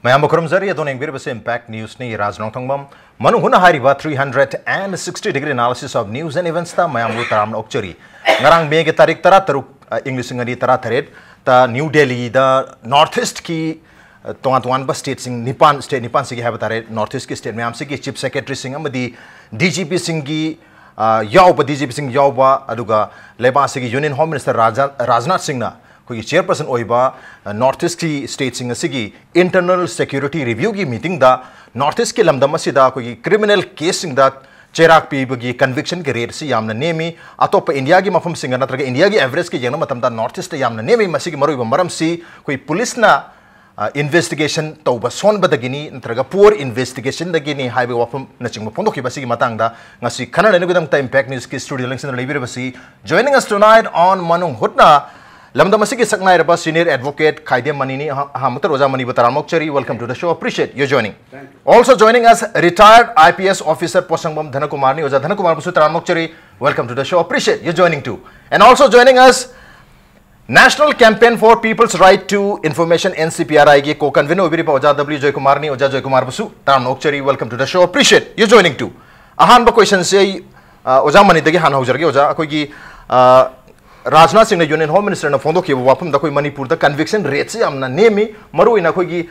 Mayam Kurumzari adon engbir base impact news ni NONGTHOMBAM Manung Hutna hariba 360-degree analysis of news and events ta mayam bu taram okchari ngarang May ke tarik tara taruk English ngari tara tharet ta New Delhi da Northeast ki tuan ba state sing nipan sigi habatare Northeast ki state mayam sigi chief secretary sing amadi DGP singi yauba DGP sing yauba aduga leba sigi union home minister Rajnath Singh na कोई chairperson ओइबा Northeast की state सिंग सिगी internal security review की meeting दा Northeast के लम्दम सिदा कोई criminal case सिंग दा चेराक पीबगी conviction के rate से यामना नेमी अतोप इंडिया की मफम सिंग नत्रगे इंडिया की average के जंग मतम दा Northeast यामना नेमी मसिगी मरोइबा मरम सी कोई पुलिस ना investigation तौबा सोन बदगिनी नत्रगा poor investigation दगिनी हाईवे वफम नचिंग मफोंदो की बसिगी मतंग दा ngasi खना लेने गुदंग ता impact news की studio links न लेबिर बसी joining us tonight on Manung Hutna Lamdamasi Saknai Raba Senior Advocate Khaidem Mani Hamatar Oza Mani Bataramokchari. Welcome to the show. Appreciate your joining. Also joining us, retired IPS Officer Potsangbam Dhanakumar Oza Dhanakumar Bataramokchari. Welcome to the show. Appreciate your joining too. And also joining us, National Campaign for People's Right to Information NCPRI ki Co-convenor Oza W Joykumar Oza Joykumar Bataramokchari. Welcome to the show. Appreciate your joining too. Ahan ba question say Oza Mani degi han haujargi Oza koi Rajnath Singh Union Home Minister na fondo ki wapam da koi Manipur da conviction rate se amna nemi maru ina koi ki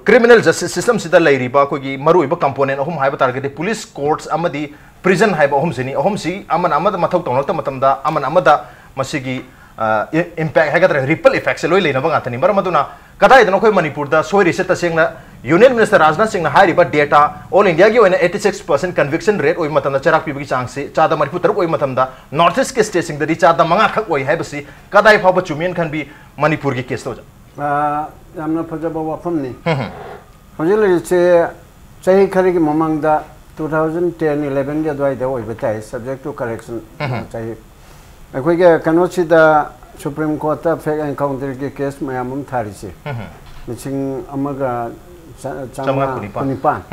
criminal justice system sida lai riba koi ki maru iba component ahum haiba target police courts amadi prison haiba ahum sini ahum si aman amada mathau tonok ta matam da aman amada masigi impact haga ripple effects loi leina bang atani mar maduna kadai da koi Manipur da soi reset ta singna Union Minister Rajnath Singh na high riba data all India ki 86% conviction rate oi matam da charak pibi chang se chada Manipur taruk oi matam da Northeast ke state sing da chada manga khak oi hai basi kadai phaba chumian khan bi Manipur ki case to ja yamna phajaba wafam ni hojil che chahi khari ki mamang da 2010-11 ge dwai da oi batai subject to correction chahi akoi ge kanochi da Supreme Court ta fake encounter ki case mayamum thari se missing amaga Chama Punipan.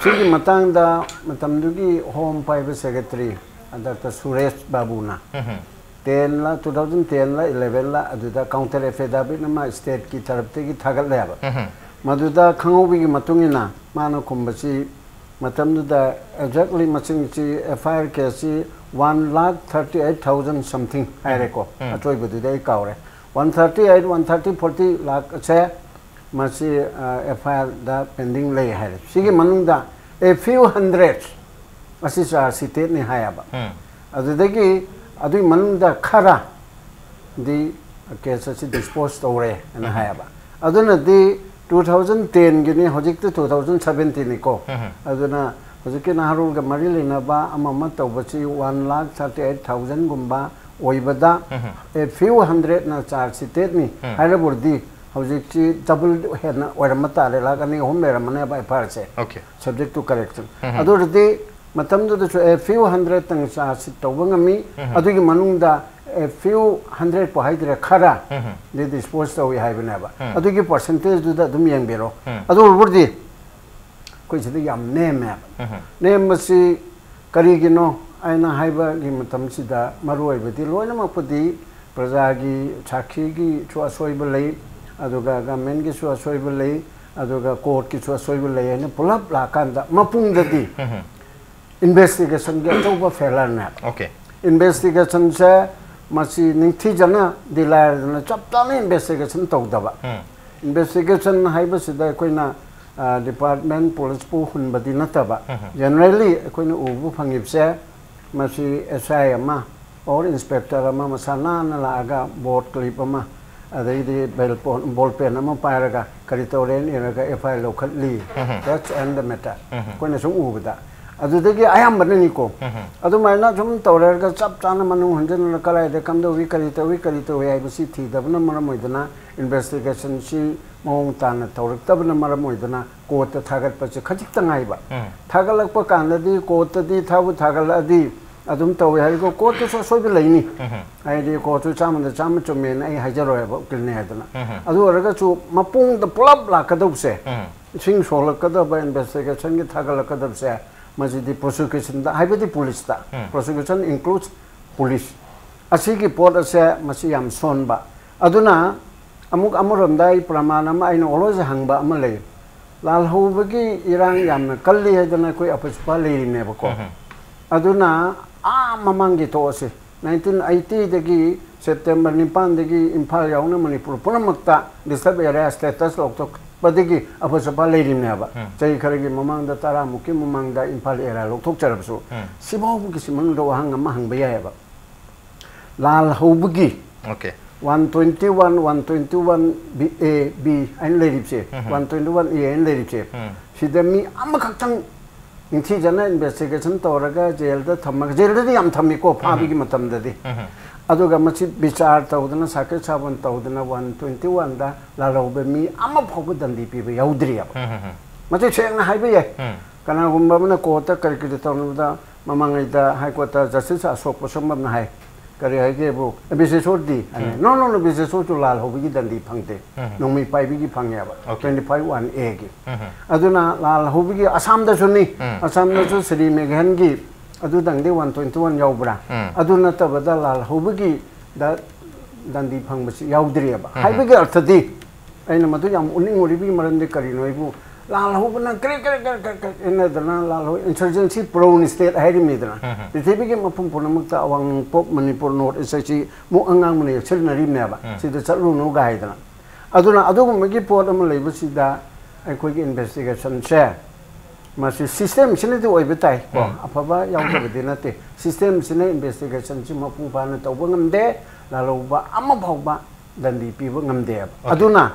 Sigi matang da matamdugi Home Private Secretary Dr. Suresh Babuna. 2010 la 11 la aduda counter affidavit nama state ki tarapte ki thagal leba. Maduda khangobi ki matungina mano kumbasi matamduda exactly masing chi FIR case 1,38,000 something aireko. Atoi bududa ikaure. 138, 130, 40 lakh che Masi FIR da pending lay hai. Sigi manung da a few hundreds masi sa state ni hayaba. Adudagi adu manung da khara di case si disposed away and hayaba. Aduna di 2010 gini hojik to 2017 ni ko. Aduna hojik na harul ga marili na ba amama tawbachi 1,38,000 gumba oibada a few hundred na charge state ni hayraburdi Howji double head na Waramata, like any home ramana by parse. Okay. Subject to correction. Ado the Matam to a few hundred things are sit me, Adu Manunda a few hundred per hydra kara, they disposed of we have never. Adu give percentage to the Dumian Bureau. Ado Woody Quincy Yam name map. Name must see Karigino, Aina Haiba, Gimatam Sida, Maroi, with the Loyama Pudi, Brazagi, Chakigi, Chuasoible. Aduga government ki sua soibul lei aduga court ki sua soibul lei ne pulap lakan da mapung dadi investigation ge choba failure na okay investigation se masi ningthi jana dilar na chap ta ne investigation tok da ba investigation haiba sida koina department police pu hun badi na ta ba generally koina ubu phangip se masi SI ama or inspector ama masana na la aga board clip ama Ada ball pen ama paraga karitoren iraga FI locally. That's end the matter. Kona sung ubda. Adu degi ayam banani ko. Adu maina sum tawrer ga chap chana manu hunjan na kala de kam do we karito ai basi thi dabna mara moidana investigation si mong tan tawrak tabna mara moidana court thagat pa che khajik tangai ba. Thagalak pa kan di court di thabu thagal adi Adum tawi hari ko court so so bi laini ai di court chama da chama chumen ai hajaro ba kilne hadana adu araga chu mapung da pulap la kadub se sing sol kadab investigation ki thagal kadab se majidi prosecution da haibadi police da prosecution includes police asi ki port ase masi yam son ba aduna amuk amuramda pramana ma aina oloz hangba amalay lal hubagi irang yamna kalli hedana koi apaspa leiri ne bako aduna mamangi to se 1980 dagi September 9 dagi Imphal yauna Manipur punamakta disturb area status loktok padigi apaspa leiri ne ba chai kharagi mamangda tara muki mamangda Imphal area loktok charabsu sibaw bugi simang do hang ma hang baya ba lal hubagi okay 121 A B and Lady 121 A and Lady she then me amakang in Tijana investigation Toraga jail the Tamak jail the Amtamiko Pabigi Matam the day. Adogamachi Bichar Taudana Saka Chavan Taudana 121 da La Robe me Amapoku than the people Yaudria. Mati Chang Highway Kanagumba Kota Karikita Mamanga High Quarter Justice Asopasum High. Kari bu business ordi no business ordi lal hobi dan di phangte nomi pai bi phangya ba 25 1A gi aduna lal hobi asam da suni asam da su sri meghan gi adu dang de 121 yaubra aduna ta bada lal hobi da dan di phang ba yaudri ba hai bi artha di aina madu yam uning ori bi maran de kari noi bu lal hobi na kre ena dana lal insurgency prone state hairi medana prithibi ge mapum punamukta awang pop Manipur north isachi mu angang mane chilnari neba sida chalu no gai dana aduna adugumagi pot am leibu sida aikoi ge investigation share masi system sine de oibetai ko afaba yaudaba dinate system sine investigation chi mapum pa na tawba ngamde laloba ama phawba dandi piba ngamde aduna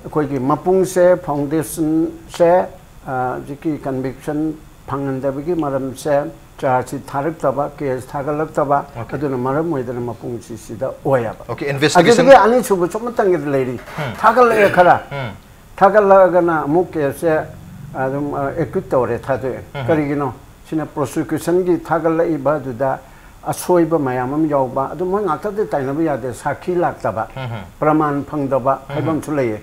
कोई मपुंग से foundation से जिकी conviction फंगनदबगी मरम से charge थारक तबा case थागलक तबा अदुना मरम मोइदना मपुंग सिदा ओयाबा ओके इन्वेस्टिगेशन अदुगे अनि सुबु चमतंग लेरी थागल ए खरा थागलगना मुक से अदुम एक्विट तोरे थादे करिगिनो सिना प्रोसिक्यूशन की थागल इबा दुदा असोइब मयामम यावबा अदुम ngakta tainaba yade sakhi laktaba praman phangdaba haibam chuleye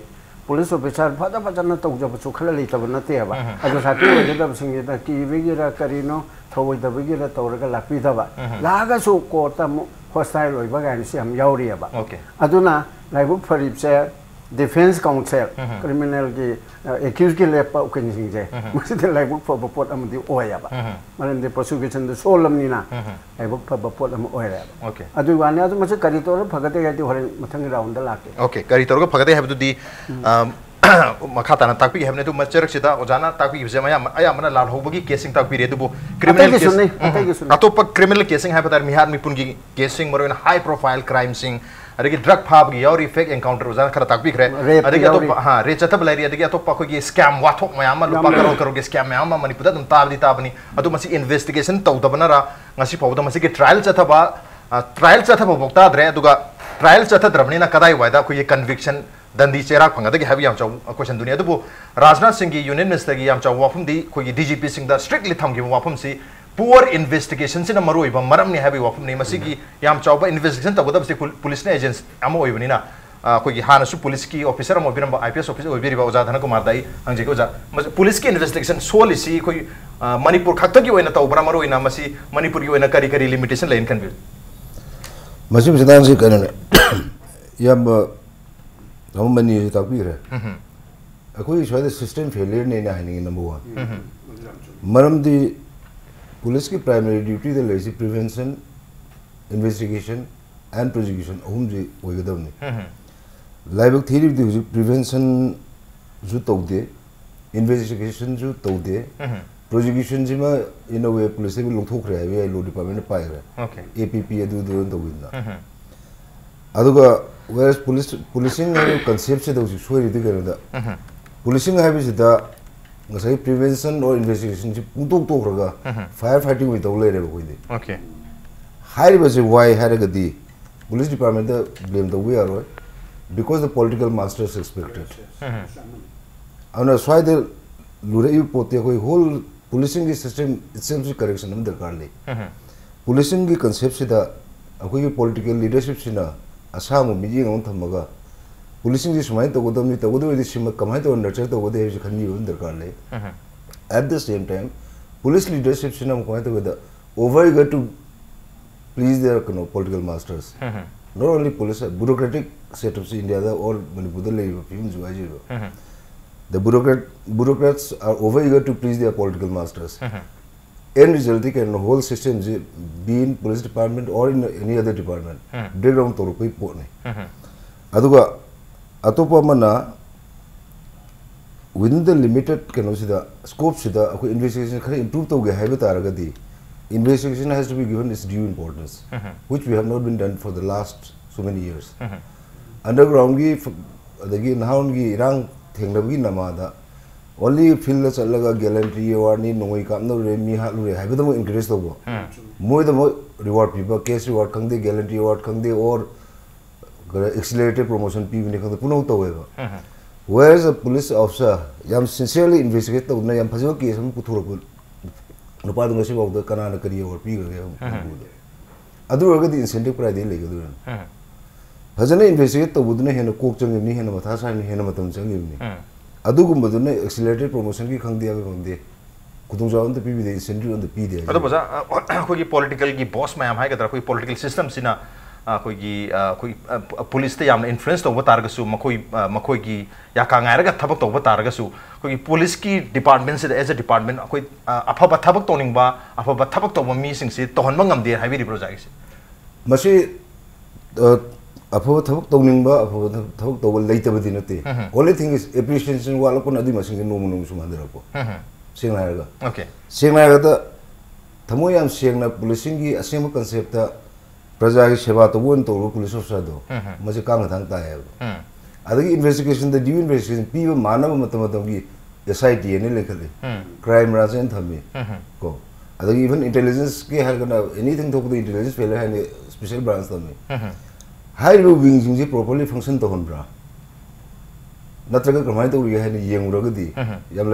police officer phada phajana tawjaba chukhala leitaba nateba adu sakhi wajada singida ki bigira karino thawida bigira tawraga lakpidaba laga su kota hostile loiba gani siam yauriaba okay aduna laibu pharipse defense counsel criminal ki accused ki lepa ukin singje maside laibu phabapot amdi oyaba marande prosecution the solamni na laibu phabapot am oyaba okay adu wani adu mase karitor phagate gati hore mathang round da lake okay karitor ko phagate habdu di makata na takpi habne tu macharak sida ojana takpi bje maya ayamana lal hobagi casing takpi re du criminal case atopa criminal casing habatar mihar mipun gi casing maro high profile crime sing adagi drug phab gi yauri fake encounter ojana khara takpi kre adagi atopa ha re chatab lai adagi atopa ko gi scam wathok mayama lupa karo ge scam mayama manipur dum tabdi tabani adu masi investigation tawdabana ra ngasi pawda masi ge trial chathaba bokta dre aduga trial chathadrabni na kadai waida ko ye conviction dandi chera phangada ge habi yam chaw question dunia dubu Rajnath Singh gi union minister gi yam chaw wafum di ko gi DGP Singh da strictly tham gi wafum si poor investigation sina maroi ba maram ni habi wafum ni masi gi yam chaw ba investigation tabada si police ne agents amo oibani na ko gi hana su police ki officer mo biram IPS officer oibiri ba Oja Dhanakumar dai angje ko ja police ki investigation solely si ko Manipur khakta gi oina taw bra maroi na masi Manipur gi oina kari limitation line kan bil masi sidan si kanane yam हम money ये तक भी रहे कोई शायद system failure नहीं ना है नहीं नंबर 1 मरम दी पुलिस की प्राइमरी ड्यूटी द लेसी प्रिवेंशन इन्वेस्टिगेशन एंड प्रोसिक्यूशन अहुम जी ओइगदम ने लाइव थ्योरी दी प्रिवेंशन जो तौदे इन्वेस्टिगेशन जो तौदे प्रोसिक्यूशन जी में इन अ वे पुलिस भी लोग ठोक रहे हैं वे लो डिपार्टमेंट पाए रहे ओके एपीपी अदु दो तौगिना अदुगा whereas policing है concept से तो उसी शोरी दिखे रहता policing है भी सिद्धा नसाई prevention और investigation से पुंतों तो होगा fire fighting में तो ले रहे कोई दे okay हाई बसे why है रे गदी police department दा blame the way आरो because the political masters expected अना स्वाय दे लुरे यू पोते कोई whole policing की system itself से correction हम दरकार ले policing की concept से दा कोई की political leadership से ना असाम मिजिंग on थमगा पुलिसिंग जी सुमाइन तो गोदम तो गोदो इस सिम कमाई तो नर्चर तो गोदे है खन्नी होन दरकार ले at the same time police leadership से ना कमाई तो गोदा over eager to please their political masters not only police, bureaucratic setups in India or Manipur, the bureaucrats are over eager to please their political masters. End result, they can whole system be in police department or in any other department. Break down to repeat pone. Aduga atopa mana within the limited scope, investigation can improve the habit. Investigation has to be given its due importance, which we have not been done for the last so many years. Underground only feel the gallantry or need no way come no remi have them increase the work. More the more reward people, case reward kang the gallantry award kang the or accelerated promotion people the Puno however. Whereas a police officer, Yam sincerely investigate the Nayam Pazo case and Puturapur. No part of the Canada career or Pig. Other the incentive pride in Lake. Hasn't investigate the Wooden and a cook and Nihan Matasa and Henamatam Sang. Adugum Baduna accelerated promotion ki khang diya from the Kutunja on the PV the incentive on the PD. Other political boss may have political systems in a police influence over Targasu, Makoigi, Yakanga, Tabak over Targasu, police key departments as a department, Apapa Tabak Toning Bar, Apapa Tabak over missing seat, Tonmangam, the heavy projects. Mashi Apapa Tabak Toning Bar, Tabak over later within a day. Only thing is appreciation while upon Adimasing in Nomunum Sumandarapo. Singaraga. Okay. Singaraga Tamoyam Singna policing a similar concept. Praja Sheva to one to police officer do. Masakang Tanta. Other investigation, the due investigation, people Mana Matamatangi, the site illegally. Crime Raza and Thami. Go. Other even intelligence anything to the intelligence failure and a special branch on me. High low wings properly function to Honbra. Natraga Kamato, we had a young Rogadi. Yam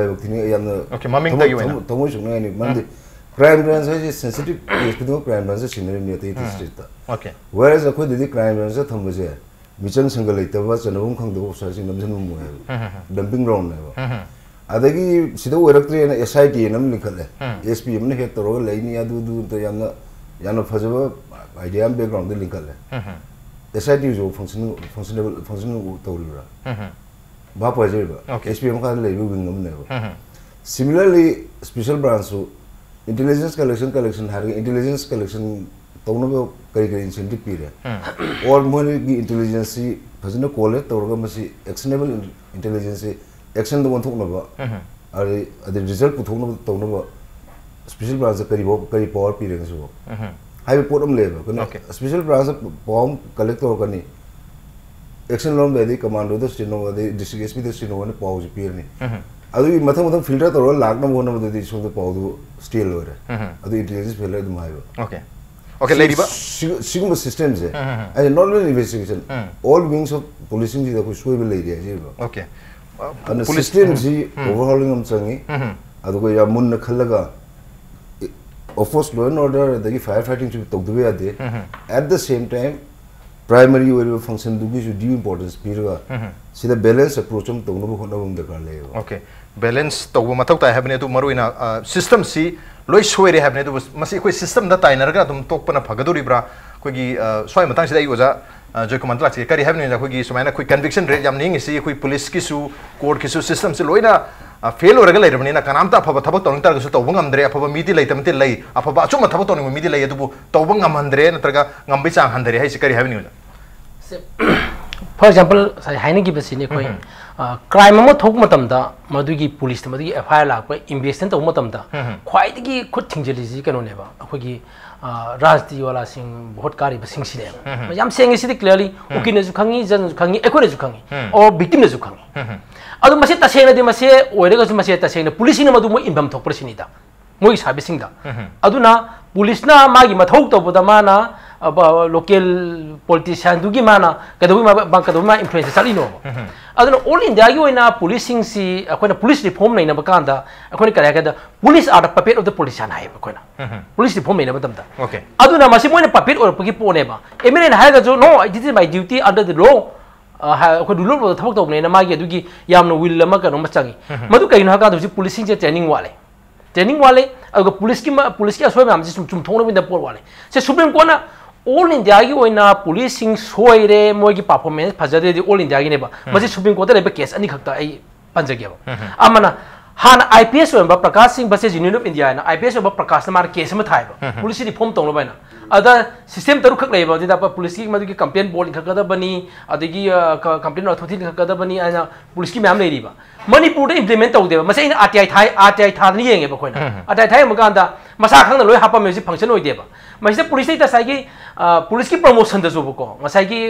okay, mumming the UN. Tomosh Monday. Crime branch is sensitive to crime branches in the street. Okay. Whereas a quid crime branch at Thomasia, Michan Singalator was an own congo search in the dumping ground level. Adagi Sido Erectri and SIT in Amlicale. SPM hit the role, Lady Adu, the Yana Fazava, idea background, the Lincale. SIT is functional Tolura. Bapa Jeva. Okay. SPM can lay moving never. Similarly, special branch. Intelligence collection having intelligence collection Tono incentive period. Or more intelligence, President Collet, Torgamasi, actionable intelligence, action the one Tonova, are the result put Tonova, special branch of very power period. I will put on labor. A special branch of bomb collector organi. Action long by the commando, the Stino, the district with the Stino and pause period. Adu matham filter to roll lagnam one of the dish of the powder steel over. Adu intelligence failure the Mayo. Okay. Okay, lady. Sigma systems. And not only investigation, all wings of policing is a swivel area. Okay. And the systems overhauling them Sangi, Aduya Munna Kalaga. Of course, law and order, the firefighting should talk the way there. At the same time, primary function to be due importance. See the balance approach to the okay. Balance to Matota have to Maruina system C, Lois Swery have to Masico system that I never got to talk on a Pagaduribra, Quiggy Swimatan today was a Joykumar, carry having a Quiggy, so a quick conviction rate, Yamning, see a quick police kisu, court kisu system, Siloina, a fail or regulator in a Kanamta, Papa Targus to Wangandre, Papa Midi until lay, a Papa Chuma Tabaton with Midi to Tobangam Andre, and Traga, Gambisa, and the Hickory having. For example, I give a scene crime Matamda, Madugi police, Madi, a fire like investment of Matamda. Quite a good thing, you can never. Hogi Rasdi or sing what carry sing them. I'm saying is clearly, Ukinazukangi, Zanzukangi, Ekozukangi, or victim Zukangi. Other Maseta saying the Mase, or Maseta saying the police in Madumo in Bam Topresinita. Mois Habisinga. Aduna, police na Magi Matok of the mana. Local politician do Gimana, Kaduma Bankaduma influence Salino. I don't know, all in the Aguina policing see a police reform in Abacanda, a Konica, police are the puppet of the politician. Police reform in Abadamta. Okay. I don't know, Masimone puppet or Pugipo never. Eminent Hagazo, no, I did my duty under the law. Could you look at the talk of Namaga Dugi, Yamno will Lamaka no Masangi. Maduka in Hagado policing training Wale. Training Wale, I got police as well, I'm just to tone with the poor Wale. Say Supreme Corner. All India की ओइना police सिंग सोइरे मोगी performance फजदे all India की नेबा मजे supreme court लेबे case अनि खक्ता आई पंजगेबा अमना हान IPS ओबा Prakash Singh बसे union of India ना IPS ओबा प्रकाश मार केस में थाइबा पुलिस रिफॉर्म तौलो बायना अदा सिस्टम तरु खक लेबा दिदा पुलिस की मदुगी कंप्लेंट बोर्ड खकदा बनी अदगी कंप्लेंट अथॉरिटी खकदा बनी आना पुलिस की मैम लेरीबा मणिपुर इम्प्लीमेंट तौदेबा मसे इन RTI थानी येंगे बखोइना RTI थाइ मगांदा मसा खंगना लोय हापा म्यूजिक फंक्शन होइदेबा मसे पुलिस ता साइगी पुलिस की प्रमोशन दसो बको मसाइगी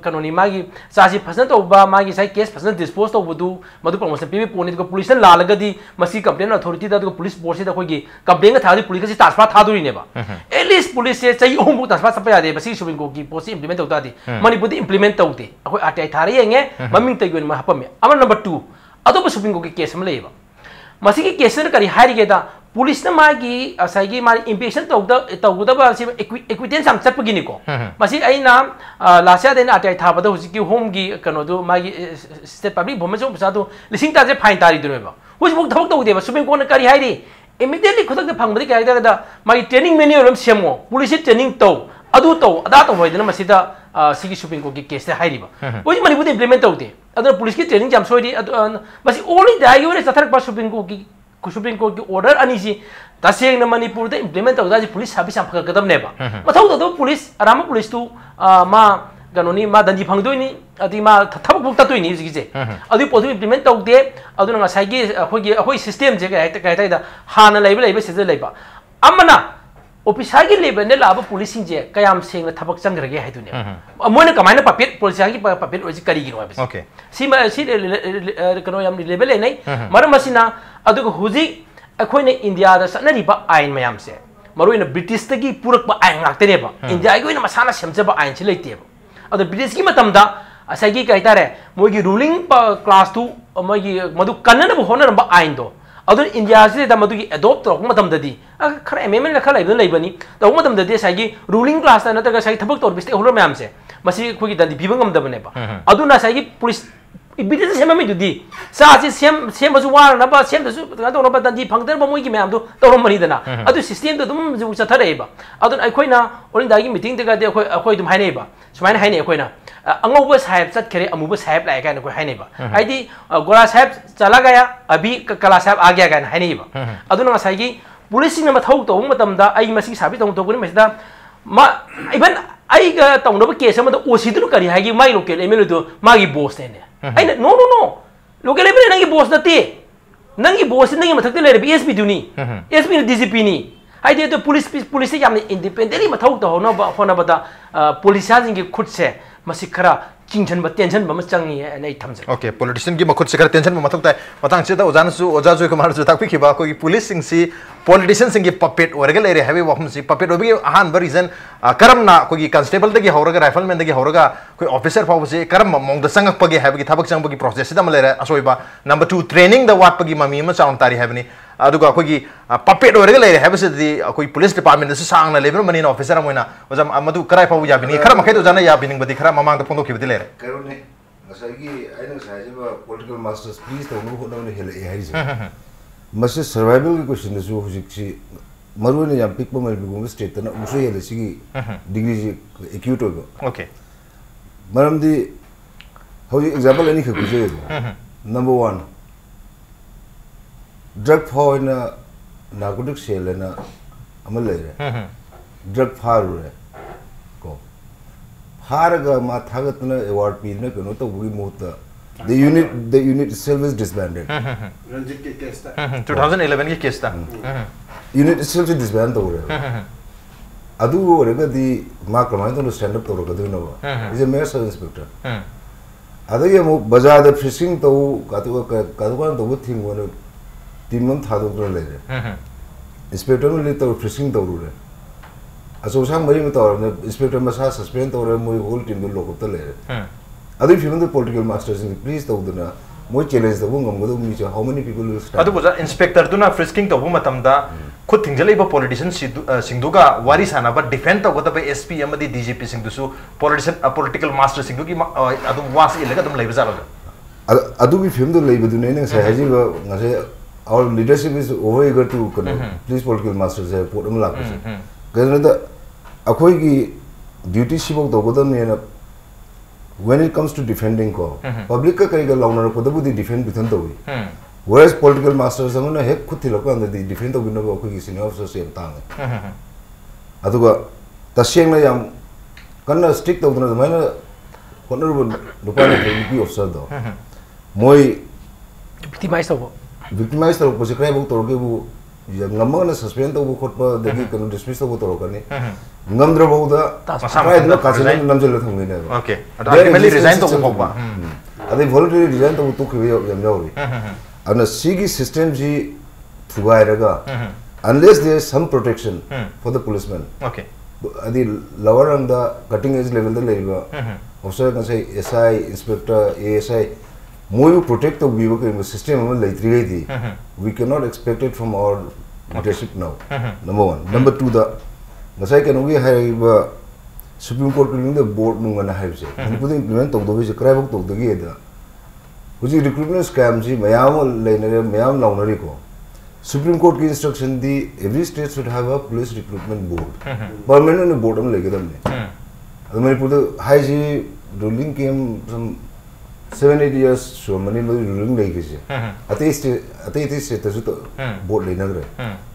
कनोनी मागी सासी फसन तौबा मागी साइ केस फसन डिस्पोज तौबदु मदु प्रमोशन पीबी पोनी को पुलिस लालगदी मसी कंप्लेंट अथॉरिटी दा पुलिस बोर्ड से खोगी कंप्लेंट थादी पुलिस से ट्रांसफर थादुरिनेबा एटलीस्ट पुलिस से चाइ ओमु ट्रांसफर सपया यादे बसी सुबिन को की पोसी इंप्लीमेंट तौदादी मणिपुर इम्प्लीमेंट तौदे अखोय RTI थारे येंगे ममिंग तैगोन मा हापमे अमर नंबर 2 अदोब सुप्रीम कोर्ट की केस में लेबा मसी की केस करी हारिगेदा पुलिस ना मागी असाइगी मारी इंपेक्शन तौगदबा से एक्विटेंस हम चटपगिनी को मसी आइना लासिया देन RTI थाबदा हुजिकी होम की कनो दो मागी स्टेट पब्लिक भोमजो पसादो लिसिंग ताजे फाइन तारी दुनेबा हुजबुक थबक तौदेबा सुप्रीम कोर्ट करी हाइरी इमीडिएटली खुदक फंगबदि काय दादा मागी ट्रेनिंग मैनुअल हम सेमो पुलिस ट्रेनिंग तौ अदु तौ अदा तौ होइदना मसीदा सिगी सुप्रीम कोर्ट की केस से हाइरिबा ओइ मणिपुर इंप्लीमेंट तौदे अदर पुलिस की ट्रेनिंग जाम सोइदी मसी ओनली दाई ओरे सथरक पर सुप्रीम कोर्ट की ऑर्डर अनीसी तसेंग मणिपुर दे इंप्लीमेंट तौदा पुलिस सर्विस हम फगदबनेबा मथौ दो पुलिस आराम पुलिस तु मा गनोनी मा दंजी फंगदोइनी अदि मा थबक बुक ततोइनी जिगिजे अदि पोदु इंप्लीमेंट तौदे अदुना ngasai अखोई सिस्टम जे काय दा हाना लेबे से लेबा अमना ऑफिसर की लेबल ने लाब पुलिस जे कयाम सेंग थबक चंगरगे हाइदुने मोने कमाइना पपेट पुलिस की पपेट ओजि करिगिनो हाबे ओके सी कनो याम लेबल नै मरम मसिना अदु हुजि अखोइने इंडिया दा सनरिबा आइन मयाम से मरोइना ब्रिटिश तगी पुरकबा आइन गाक्तनेबा इंडिया की ओइना मसाना सेमजबा आइन से लेतेबा अदु ब्रिटिश की मतमदा असागी काइतारे मोगी रूलिंग क्लास 2 मोगी मदु कन्ननबो होनरबा आइन दो अदु इंडिया से दा मदुगी एडॉप्ट तौक मतमददी खरा एमएमएन खरा लेबनी तौक मतमददी सागी रूलिंग क्लास ता नतगा सागी थबक तौर बिस्टे होलो मैम से मसी खोगी दंदी बिबंगम दबनेबा अदुना सागी पुलिस इबिदे सेममी दुदी सासी सेम बजु वार नबा सेम दसु तौ नबा दंदी फंगदर बमोई की मैम दो तौरम मनी दना अदु सिस्टम दो दुम जु चथरेबा अदु अखोइना ओलिंदागी मीटिंग तगा दे अखोइ दुम हाइनेबा सुमाइना हाइने अखोइना अंगौब साहेब चतखरे अमुब साहेब लाए कान को हाइनेबा आइदी गोरा साहेब चला गया अभी कला साहेब आ गया कान हाइनेबा अदुना साइगी पुलिस सिंग मथौ तौ मतमदा आई मसी साबि तौ तौ मसिदा मा इवन आई ग तौनब केस अमदा ओसीदु करी हाइगी माई लोकल एमएलए दो मागी बॉस ने आई नो लोकल एमएलए नंगी बॉस नते नंगी बॉस नंगी मथक ले एसपी दुनी एसपी डीजीपी नी आइदे तो पुलिस याम इंडिपेंडेंटली मथौ तौ होनबदा पुलिस की खुद से मसी खरा चिंचन टेंशन बम चंगी नै थमजे ओके पॉलिटिशियन की मखुद से खरा टेंशन म मथक ताय मतंग से ओजानसु ओजा जोयकुमार जो ताकपि खिबा को पुलिस सिंग सी पॉलिटिशियन सिंग की पपेट ओरगे लेरे हैवे वहम सी पपेट ओबी अहान ब रीजन करमना कोगी कांस्टेबल दगी हौरगा राइफलमैन दगी हौरगा कोई ऑफिसर फावसे करम मोंग द संगक पगे हैवे की थबक चंग बगी प्रोसेस दम लेरे असोइबा नंबर 2 ट्रेनिंग द वाट पगी ममी म चाउन तारी हैवनी अदुगा कोगी पपेट ओरगे लेरे हैवे से कोई पुलिस डिपार्टमेंट से सांगना लेबर मनी ऑफिसर मोइना ओजम मदु कराय फाव याबिनी खरा मखे तो जाना याबिनिंग बदी खरा ममांग त फोंदो खिबदि लेरे करोने ngasagi aina saje political masters please to no hono ne hele harise mase survival ki question su hujiksi marune yam pikpa mal bigu state na musu hele sigi degree acute ogo okay maram di hoji example ani khakuje number 1 drug for na narcotic sale na amal le drug faru ko Haraga Mathagatna award pin no to we moved the unit itself is disbanded. 2011 की case था. Unit itself is disbanded. Adu orega the mark remain to stand up to Rokadino. Is a mayor sub inspector. Adu mo bazaar the fishing to Kaduan the wood thing one Timon Thadu later. Inspector will let the fishing to Rule. Asosang Mari with our inspector must have suspend or a whole team will look up the later. Other if you know the political masters in the police, the more challenge the woman, how many people will start. Other was inspector do not frisking the womatamda, could think the politicians Sinduga, Warisana, but defend the what by SP Yamadi DGP Sindusu, political master Sinduki, Adu was illegal labor. Adu if him the labor do anything, our leadership is over eager to police political masters, put them like. Because the Akoigi duty sibo to go don when it comes to defending ko public ka kai ga launa ko da budi defend bithan to whereas political masters amana he khuthi lokka and the defend to bino ko ki senior officer sem tang aduga taseng na yam kanna strict to na mana honorable dupana DP officer do moi victimize to ko se kai bo to ke bu ngamma na suspend to bu khot pa degi kan dismiss to to ka ni ngamdra bo da kai na ka se nam jel thang ni okay ultimately resign to ko ba ade voluntary resign to to ke yam jawi ana sigi system ji thugai raga unless there is some protection for the policeman okay adi lower on the cutting edge level the leiba officer can say SI inspector ASI more protect the viewer system we cannot expect it from our leadership now. Number one. Number two, the can we have Supreme Court the board and have and put implement of the crab of the gate. Which is recruitment scams, Mayam Lane, Mayam Launarico. Supreme Court instruction every state should have a police recruitment board. Permanent board on Legadam. The Manipur the high ruling came some 7-8 years so many ruling like this. At least board later.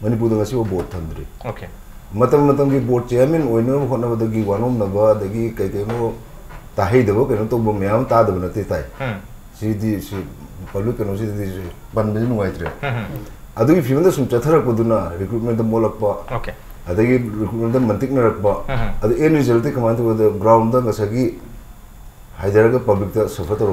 Manipur the board thundry. Okay. Matam ki board chairman, we know one of the Giwanum Nava, the Gi Kaitemo Tahi the book and to Bomiam Tada Natai. She public and see this 1 million white. Adu if you know some Chathara Kuduna, recruitment the Molakpa. Okay. Adi recruitment the Mantikna Rakpa. At the end result, they come out with the ground the Sagi. Hyderabad public suffer to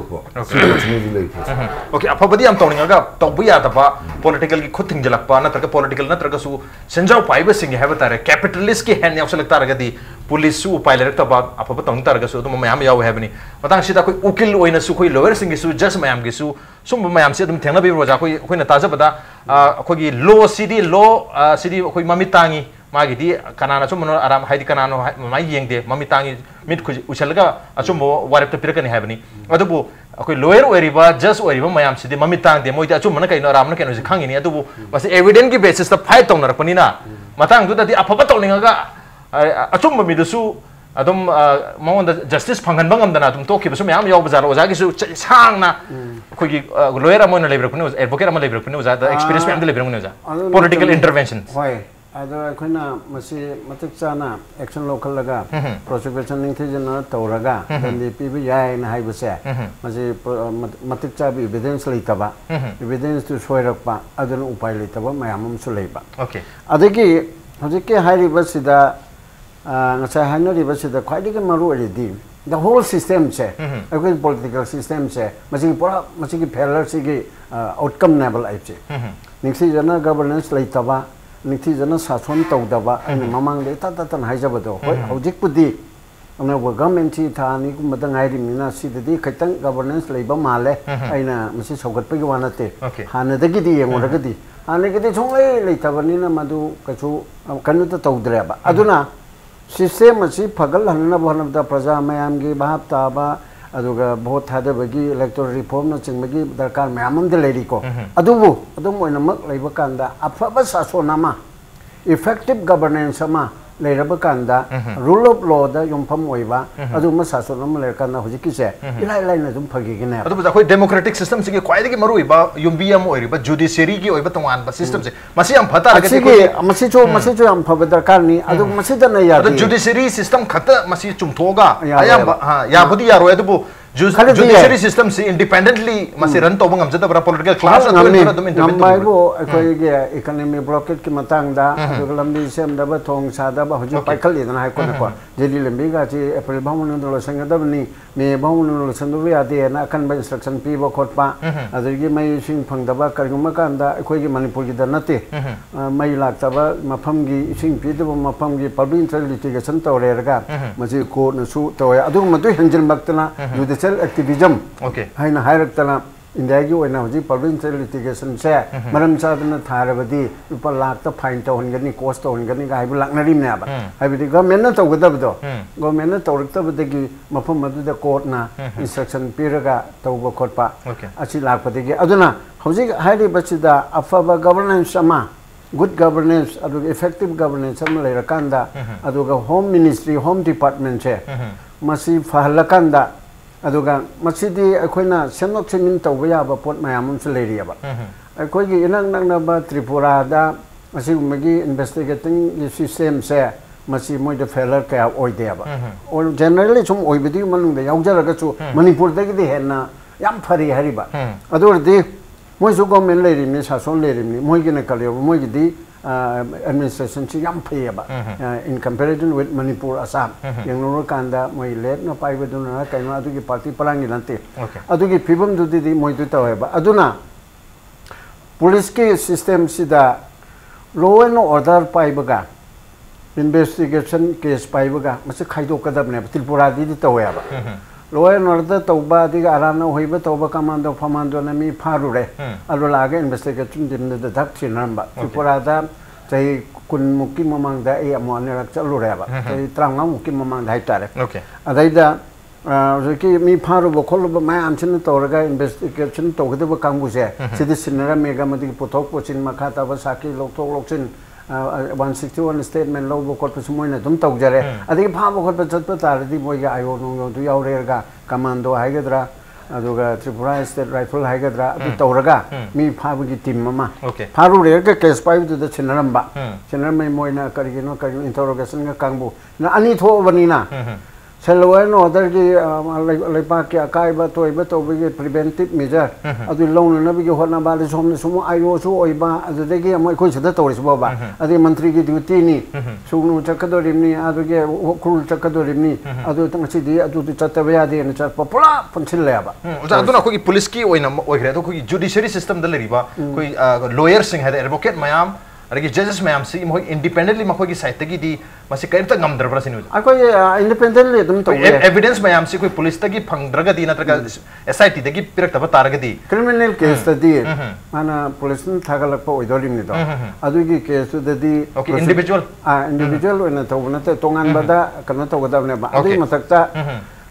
okay apabadi am tawning aga tawbiya tapa political ki khud thing jalakpa na tarka political na tarka su senjau paiba sing have tare capitalist ki hand yaw selekta raga di police su pai lerek taba apaba tawning targa su to mayam yaw have ni matang sida koi ukil oina su koi lower sing su just mayam gi su sum mayam se dum thengna bi roja koi na taja bada koi gi law cd koi mamitangi magi di kanana chum no aram haidi kanano mai yengde mamitangi mit khu uchalga achumbo warep to pirakani habni adubu akoi lawyer oriba just oriba mayam sidi mamitang de moita achum mana kaino aram na kaino khangi ni adubu bas evidence ki basis ta fight tong narpani na matang du dadi apapa tawninga achum mi dusu adum maonda justice phangan bangam dana dum toki basu mayam yaw bazar oja gi su sang na khoi gi lawyer amon leber kuni advocate amon leber kuni oja the experience me am leber kuni oja political interventions Ada kena masih matikcana action local laga prosecution ning thijana tawraga dan di PBI na hai base masih matikca bi evidence leitaba evidence tu soirakpa adun upai leitaba mayamum su leiba okay adagi hojike hai ribasida ngasa hana ribasida khwaidi ke maru already the whole system che agoi political system che masih pura masih ki failure sigi outcome level ai che ningsi jana governance leitaba Niti jana sason tawdaba ani mamang de tan haijabado hoi hojik pudi amna government chi thani ku madang ai rimina sidadi khaitang governance leiba male aina masi sogat pe wanate hana dagi di yengoragadi hana gidi chonglei leitabani na madu kachu kanu ta tawdreba aduna system masi phagal hanna bhanabda praja mayam gi bahap taba aduga vote hadabagi electoral reform na chingmagi darkar mayamam de leiri ko adubu adum oina mak leiba kanda afaba sasonama effective governance ama leiraba kanda rule of law da yumpham oiba aduma sasonama leir kanda hojiki se ilai na dum phagi gine adubu khoi democratic system sigi kwai gi maru iba yumbiam oiriba judiciary gi oiba tongwan ba system se masi am phata raga masi cho am phaba darkar ni adu masi da na ya adu judiciary system khata masi chumthoga ayam ha ya budi yaro adubu judiciary system se independently masi run to bangam jata political class na dum intervene bo akoi ge economy blockade ki matang da adu lambi sem da ba thong sa da ba hoji paikal ni na hai ko na ko jeli lambi ga chi april bhamun no sanga da ni me bhamun no sandu ya de na kan ba instruction pi ba khot pa adu gi mai sing phang da ba karguma kan da akoi gi manipur gi da nate mai lak ta ba mafam gi sing pi da mafam gi public interest litigation to re ga masi ko na su to ya adu ma du hanjil maktana activism okay haina hairaktana india gi oina hoji public litigation se maram chadna tharabadi upa lakta fine to hongani cost to hongani ga haibu laknari ne ba haibidi government na to godabdo government na to raktabadagi mafam madu da court na instruction piraga to ba khotpa achi lakpadagi aduna hoji hairi bachida afaba governance ama good governance aduga effective governance am leira kanda aduga home ministry home department che masi fahala kanda aduga masidi akoina senok semin tawba yaba pot mayam se leiri ba akoi gi inang nang na ba Tripura da masi magi investigating system se masi moi the failure ka oide ba or generally sum oibidi manung da yaujara ga chu Manipur da gi henna yam phari hari ba adur di moi su government leiri ni sason leiri ni moi gi na kalyo moi gi di administration chi yam phai ba in comparison with Manipur Assam yang no kanda moi let na pai ba dun na kai ma adu gi party palangi lante adu gi pibum du di moi du taw ba aduna police ke system sida law and order pai ba ga investigation case pai ba ga mase khaido kadab ne Tripura di taw ba law and order taw ba di ga arana hoi ba taw ba commando famando na mi pharu re alu laga investigation din da dak thi namba Tripura da chai kun mukki mamang da e amo ne rak chalu re ba chai tranga mukki mamang da haitare adai da ki mi pharu ba khol ba ma am chin to raga investigation to ga ba kangbu se sidi sinara mega madi pothok pochin makha ta ba saki lokthok lokchin 161 statement lo bo kot pasmoy na dum tok jare adi pha bo kot chat pa tar di boy ga ayo no du yaw re ga commando hai ga dra aduga Tripura state rifle hai ga dra adu tawraga mi pha bu gi team mama pharu re ga case pai du da chinaram ba chinaram mai moy na kari no kari interrogation ga kangbu na ani tho bani na Selawai no other ki lepa ki akai ba toy ba to bi preventive measure adu long na bi hona ba le som sumo ayo su oi ba adu de ki amoi khoi sada to ri ba adu mantri ki duty ni sunu chakado rimni adu ge khul chakado rimni adu tang chi di adu tu chatta ba de na chat popula punchil le ba adu na khoi police ki oina oi gre to khoi judiciary system da le ri ba khoi lawyer sing had advocate mayam अरे जजेस में हम सी मोई independently मखो की site की दी मसी कहीं तक गम दरबर सिनु आ कोई इंडिपेंडेंटली तुम तो एविडेंस में हम सी कोई पुलिस तक की फंगद्रगा दी नत्रगा एसआईटी तक की पिरक तब तारग दी क्रिमिनल केस दी माना पुलिस न थागलक प ओइदोलिम नि तो अदु की केस दी ओके इंडिविजुअल ओना तो न तो तोंगान बदा कन तो गदब ने अदु मतकता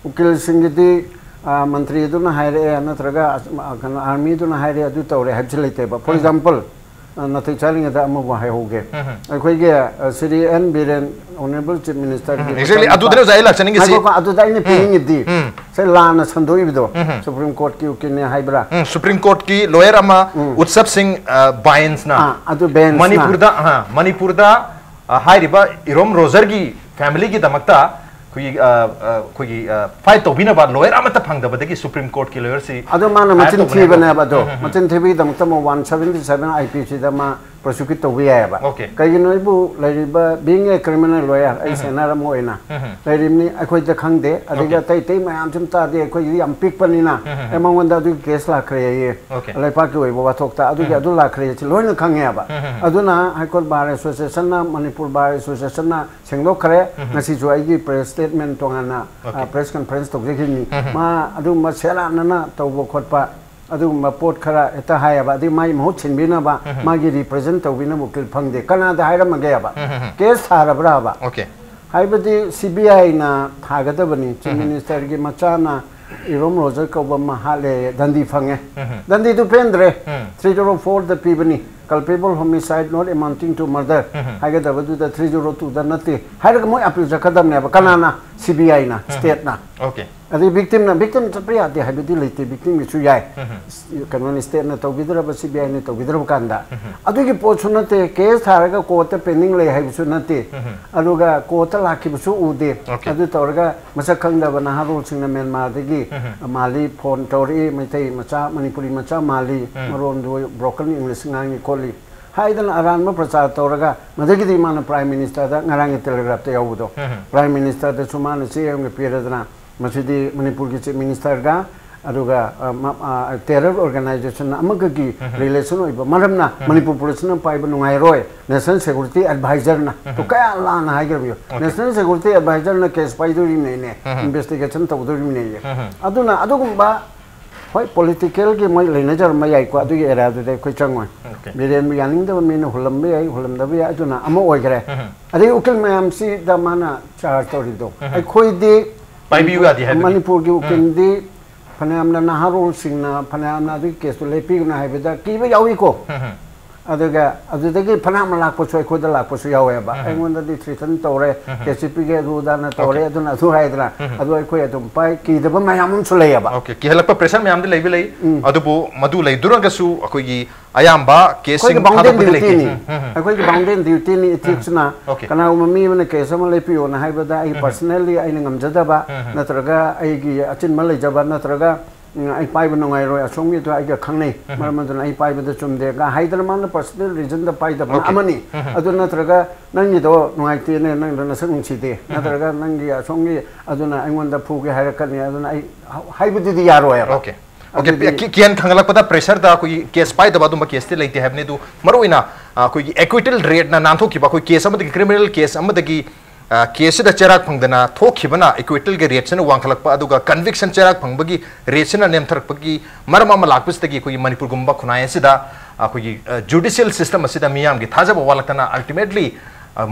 उकिल सिंह दी मंत्री दुना हायरे नत्रगा आर्मी दुना हायरे अदु तौरे हबजलेते बा for example nothing telling that I'm over here. I quite get city and Biren, Honorable Chief Minister. Exactly, I do the election. I do the paying it deep. Say Lana Sandoido, Supreme Court ki Hybra. Supreme Court ki lawyer ama Utsap Singh Bayans na. Adu Ben Manipurda Hyriba Irom Rosergi family ki damakta. कोई fight तो बिना बात lawyer आमत फंग दबदे की supreme court की lawyer C अदो माना मचिन थी बने बदो मचिन थी भी दमत म 177 आईपीसी दमा prosecute to we aba kai no ibu lariba being a criminal lawyer ai senara moina larimni akoi ta khangde adiga tai tai mayam chum ta de akoi yam pik panina emang wanda du case la khre ye lai pa ki oi ba thok ta adu adu la khre chi loina khangye aba aduna high court bar association na Manipur bar association na senglo khre ngasi ju ai gi press statement tongana press conference to ge ni ma adu ma sela na to bo khot pa adu ma pot khara eta hai ba di mai mo chin bina ba ma gi represent to bina mukil phang de kana da hai ram ge ba case thara bra ba okay hai ba di CBI na thaga da bani chief minister gi macha na irom roger ko ba ma hale dandi phange dandi tu pendre 304 the pibani culpable homicide not amounting to murder hai ga da ba du da 302 da nati hai ga mo appeal jakadam ne ba kana na CBI na state na okay adi victim chapriya de habidi lete victim mi chu yai kanwan state na to bidra ba CBI ne to bidra kanda adu gi pochuna te case tharaga court pending le hai su nate aluga court la ki su ude adu torga masak khangda bana harul singna Myanmar de gi mali phone tori mai macha manipuri macha mali maron do broken english ngangi koli haidan aran ma prachar toraga madagi di mana prime minister da ngarang telegraph te yabudo prime minister da sumana se yung piradna masidi Manipur ki chief minister ga aduga terror organization amaga gi relation oiba maramna Manipur police na paiba nungai roi national security advisor na to kaya la na haigrabyo national security advisor na case pai do rim ne investigation to do rim ne aduna adugumba hoi political ki moi leina jar mai ai ko adu ge era du de koi changoi biren mi yaning da mi no hulam be ai hulam da be aduna amo oi gre adi ukil mayam si da mana char tori do ai khoi de pai bi ga di hai Manipur ki ukil de phanam na naharul sing na phanam na du case to lepi na hai be da ki be yawi ko अदुदगी फना लापसु अखोद लापसु यावेबा अइंगोंददी threaten तौरे KCP के रुदाना तौरे अदुना अथु हाइदना अदु अखोय अदुम पाइ कीदब मयाम सुलेयबा ओके की हलप प्रेशर मयाम दे लेबि लई अदुबु मदु लई दुरगसु अखोगी अयाम्बा केसिंग थादब दे लेकि अखोगी बाउंडेन ड्यूटी नि इथिक्सना कना ममी मन केस अम लेपियो ना हाइबदा आई पर्सनली आई ngमजदबा नत्रगा आईगी अचिन मल लेजबा नत्रगा आई पाइब नंगाई रोय असोंगी तो आई खंगनै मरमदन आई पाइब द चुमदे गा हाइदर मान पर्सनल रीजन द पाइद अमनी अदु नत्रगा नंगी दो नंगाइते ने नंग द नसक नुसिदे नत्रगा नंगी असोंगी अदुना आइंगोंदा फुगे हायरकनी अदुना आई हाइबदि यारोय ओके ओके कियन खंगलकपदा प्रेशर दा कोई केस पाइद बादुम केस ते लेते हैबने दु मरोइना कोई एक्विटल रेट ना नांथोखिबा कोई केस अमदगी क्रिमिनल केस अमदगी केस चेराक फंगदना थोखिबना इक्विटल के रेट से वांखलक कन्विक्शन चेराक फंगबगी रेट से नेमथरपगी मरम अमा लाकपसदगी कोई मणिपुर गुंबा खुनाय सिदा कोई जुडिशियल सिस्टम असिदा मियाम की थाजब वालकना ultimately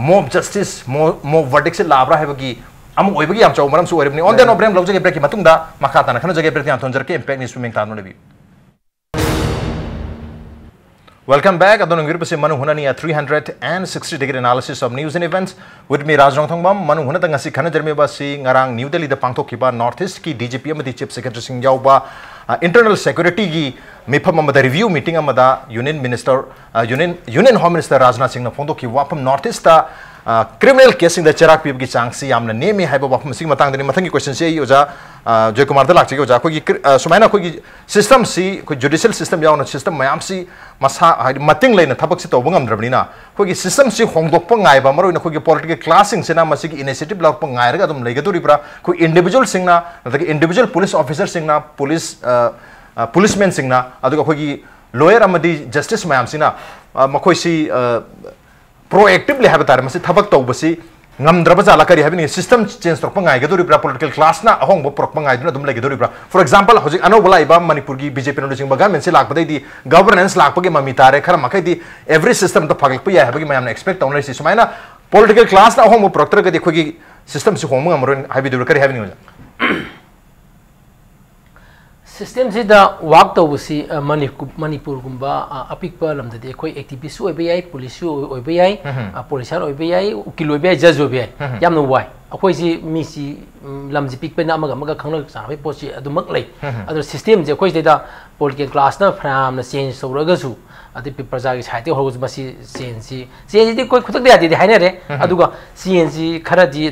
mob justice mob verdict से लाब्रा हैबगी अम ओइबगी याम चौ मरम सु ओइबनी ऑन द नो ब्रेम लौजगे ब्रेक की मतुंगदा मखाताना खन जगे ब्रेक याम थोंजरके इंपैक्ट न्यूज स्विमिंग तानो लेबी Welcome back. Adon ngir pase Manung Hutna ni a 360-degree analysis of news and events with me NONGTHOMBAM. Manung Hutna tang asi khana jarme ba si ngarang New Delhi da pangthokiba North East ki DGP amadi Chief Secretary sing yauba internal security gi mifam amada review meeting amada Union Home Minister Rajnath Singh na phongdoki wapam North East ta criminal casing da cherak pib gi changsi yamna nemi haiba wapam sing matang dani mathangi question se oja Joykumar da lakchi oja ko gi sumaina ko gi system si ko judicial system yauna system mayam si masa mating leina thabak si tobang amdrabnina ko gi system si hongdok pa ngai ba maro na ko gi political classing sena masi gi initiative block pa ngai ra dum leiga duri pra ko individual singna na individual police officer singna policemen singna adu ko gi lawyer amadi justice mayam sina makoi si proactively have tar masi thabak tawbasi ngamdraba jala kari habini system change tok pangai gaduri pra political class na ahong bo prok pangai duna dum lagi duri pra for example hojik ano bola iba manipur gi bjp no sing bagan men se lak padai di governance lak page mami tare khara makai di every system to phagak pa ya habagi mayam na expect only si sumaina political class na ahong bo proctor ga dekho gi system si hom ngamron habi dur kari habini system se da work to si manipur gumba apik pa lam de khoi activist oi bai police oi bai police oi bai ukil oi bai judge oi bai yam no wai akhoi si mi si lam ji pik pe na amaga khangla sa bai post adu mak lai adu system je khoi da political class na from na change so ra ga su adi praja gi chaite ho ba si cnc di koi khutak de adi haina re aduga cnc khara di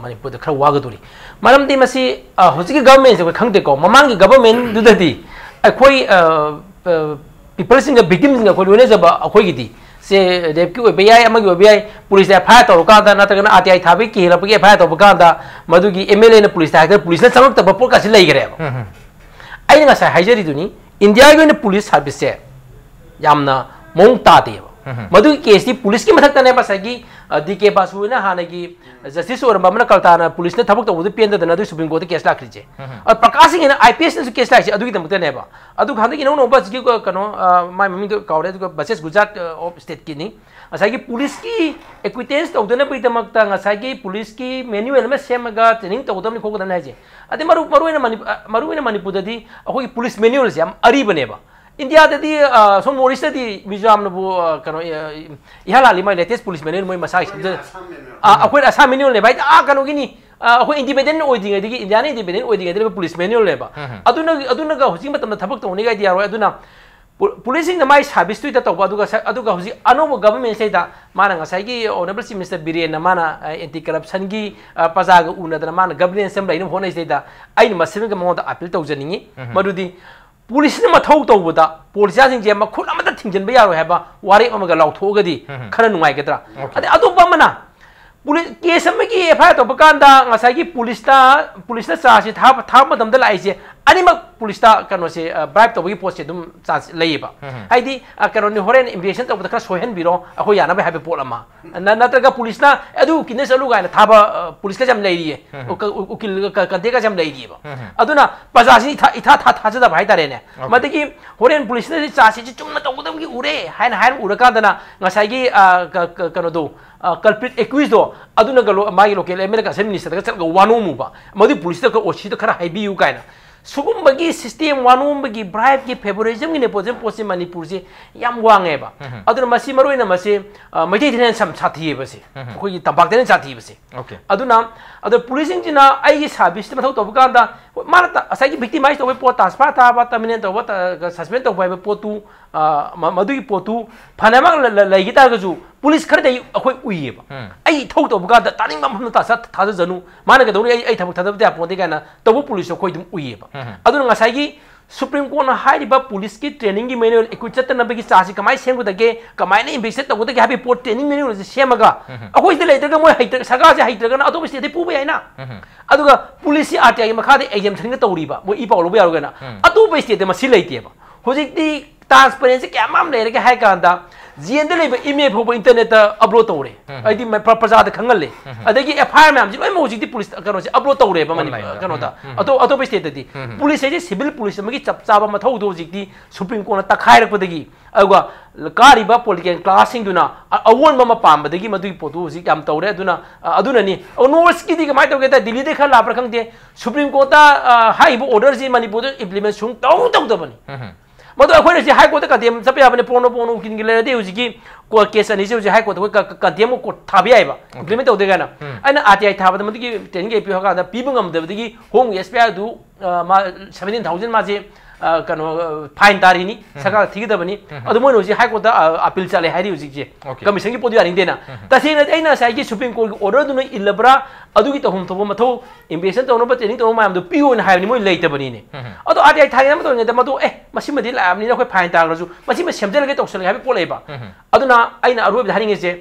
manipur da khara wa ga duri maram di masi hoji government je khangde ko mamang gi government du da di akhoi people sing victims nga khoi ne jaba akhoi gi di se dep ki bai amagi bai police da pha to ka da na ta na ati thabi ki hela pagi pha to ka da madu gi mla na police da police na samak ta ba por ka si lai gare ai nga sa haijari du ni india gi ne police service se yamna mong ta de madu case di police ki mathak ta ne basagi dk basu na hana gi justice or mamna kalta na police ne thabuk to pen da na du supreme court case la krije और प्रकाशिंग है IPS ने case लाइसे अदुगी तमते नेबा अदु खांदे कि no बस की कनो माय मम्मी तो कावरे तो बसेस गुजरात ऑफ स्टेट की नहीं असा की पुलिस की एक्विटेंस तो दने पे तमकता असा की पुलिस की मैनुअल में सेमगा ट्रेनिंग तो दम को दना है अदे मरु ने मणिपुर ददी अखोई पुलिस मैनुअल से हम अरी बनेबा इंडिया ददी सो नॉर्थ ईस्ट ददी मिजोरम न बो कनो इहाला लिमा लेटेस्ट पुलिस मैनुअल मोय मसा अखोई असा मैनुअल ने भाई आ कनो गिनी अखोई इंडिपेंडेंट ओइदिंग दगी इंडिया ने इंडिपेंडेंट ओइदिंग दे पुलिस मैनुअल लेबा अदुना गा होजिंग मतम थबक तो निगा दिया रोय अदुना पुलिसिंग न माय सर्विस तुइता तो अदुगा होजि अनोबो गवर्नमेंट सेदा माना ngसाइगी ऑनरेबल चीफ मिनिस्टर बिरेन माना एंटी करप्शन की पजाग उनदना माना गवर्नेंस सेम लाइन होने सेदा आइन मसिन के मोदा अपील तौजनिंगी मदुदी पुलिस ने मथौ तौबदा पुलिसा सिंग जे मखुन अमदा थिंजन बे यारो हैबा वारे अमगा लाउथोगदी खरा नुंगाय गेद्रा अदे अदुबा मना पुलिस केस में की एफआईआर तो बकांदा ngसाइगी पुलिस चार्ज था मतमदा लाइसे अनिमक पुलिस कनो से ब्राइब तो पोस्ट से चार्ज लेबा हाइदी कनो नि होरेन इन्वेस्टिगेशन तो खरा सोहन बिरो अखो याना बे हाबे पोट अमा नत्रगा पुलिस ना अदु किने चलु गायना थाबा पुलिस का जम लेरिए उकिल कंटे का जम लेरिए अदुना पजासी इथा थाजदा भाई तारे ने मदगी होरेन पुलिस ने चार्ज से चुमना तौदम की उरे हाइन उरका दना ngसाइगी कनो दो कल्प्रिट एक्यूज दो अदुना गलो मागी लोकल एमएलए का मिनिस्टर का चल वानो मुबा मदि पुलिस का ओसी तो खरा हाइबी यू कायना सुगुम्बगी सिस्टम वानुम्बगी ब्राइब की फेवरिज्म की नेपोटिज्म पोस्ट मणिपुर से याम वांगेबा अदुना मसी मरोइना मसी मैथि दिने सम साथी बसे कोई तबाक देने साथी बसे ओके अदुना अदु पुलिसिंग जिना आई सर्विस मथौ तबकांदा माना असाई विक्टिमाइज तब पोट ट्रांसफर ताबा टर्मिनेट तब सस्पेंड तब बाय पोतु मधुगी पोतु फनामा लैगी तागजु पुलिस खरदे अखोय उइयेबा आई थौ तबकांदा तानिंग मम ता थाज जनु माना गदौनी आई थबक थदब त्या पोते गाना तबु पुलिस अखोय दुम उइयेबा अदुना ngasai Supreme Court na hairiba police ki training ki manual equipment na bagi chasi kamai sem gudage kamai na invested to gudage happy port training manual semaga akoi de later ga moi haiter saga je haiter na atob state pu bai na aduga police RTI makha de exam thing tawriba moi i pawlo ba yarga na atob state ma si leite ba hojik di transparency kamam le ga hai ka da GN de lebe email pho internet upload tawre ai di praja da khangal le adagi FIR ma'am ji loi mo hojik di police kano se upload tawre ba mani kano da atob state di police je civil police magi chap chaba mathau do hojik di Supreme Court na takhai rak padagi aguga kariba political classing duna awon mama pam badagi madu potu hojik am tawre aduna ni north ki di mai tawge ta Delhi de khala pra khangte Supreme Court ta high order ji Manipur implement sung taw da bani मधु अखोई से high court कदेम सब याबने पोनो पोनो किन गिले दे उजिकी को case अनि से high court को कदेम को थाबि आइबा इम्प्लीमेंट तौदे गाना अन आरटीआई थाबद मदि ट्रेनिंग एपी होगा दा पीबंगम दबदगी होम एसपीआई दु 17000 माजे कनो फाइन तारिनी सरकार थिगदबनी अदु मोन होजि हाई कोर्ट अपील चले हाइरि होजि जे कमिशन की पोदि आरिंग देना तसेना ऐना साइकी सुप्रीम कोर्ट की ऑर्डर दुनो इलबरा अदुगी तहुम तबो मथौ इन्वेस्टिगेशन तौनो बा ट्रेनिंग तौनो माम दु पिओ न हाइनि मोय लेतबनी ने अदु आरटीआई थागिना मतो ने मदु मसिमदि लाबनि नखोय फाइन तारजु मसिम सेमजलगे तौसलगे हाबि पोलेबा अदुना ऐना अरुब धारिंगे जे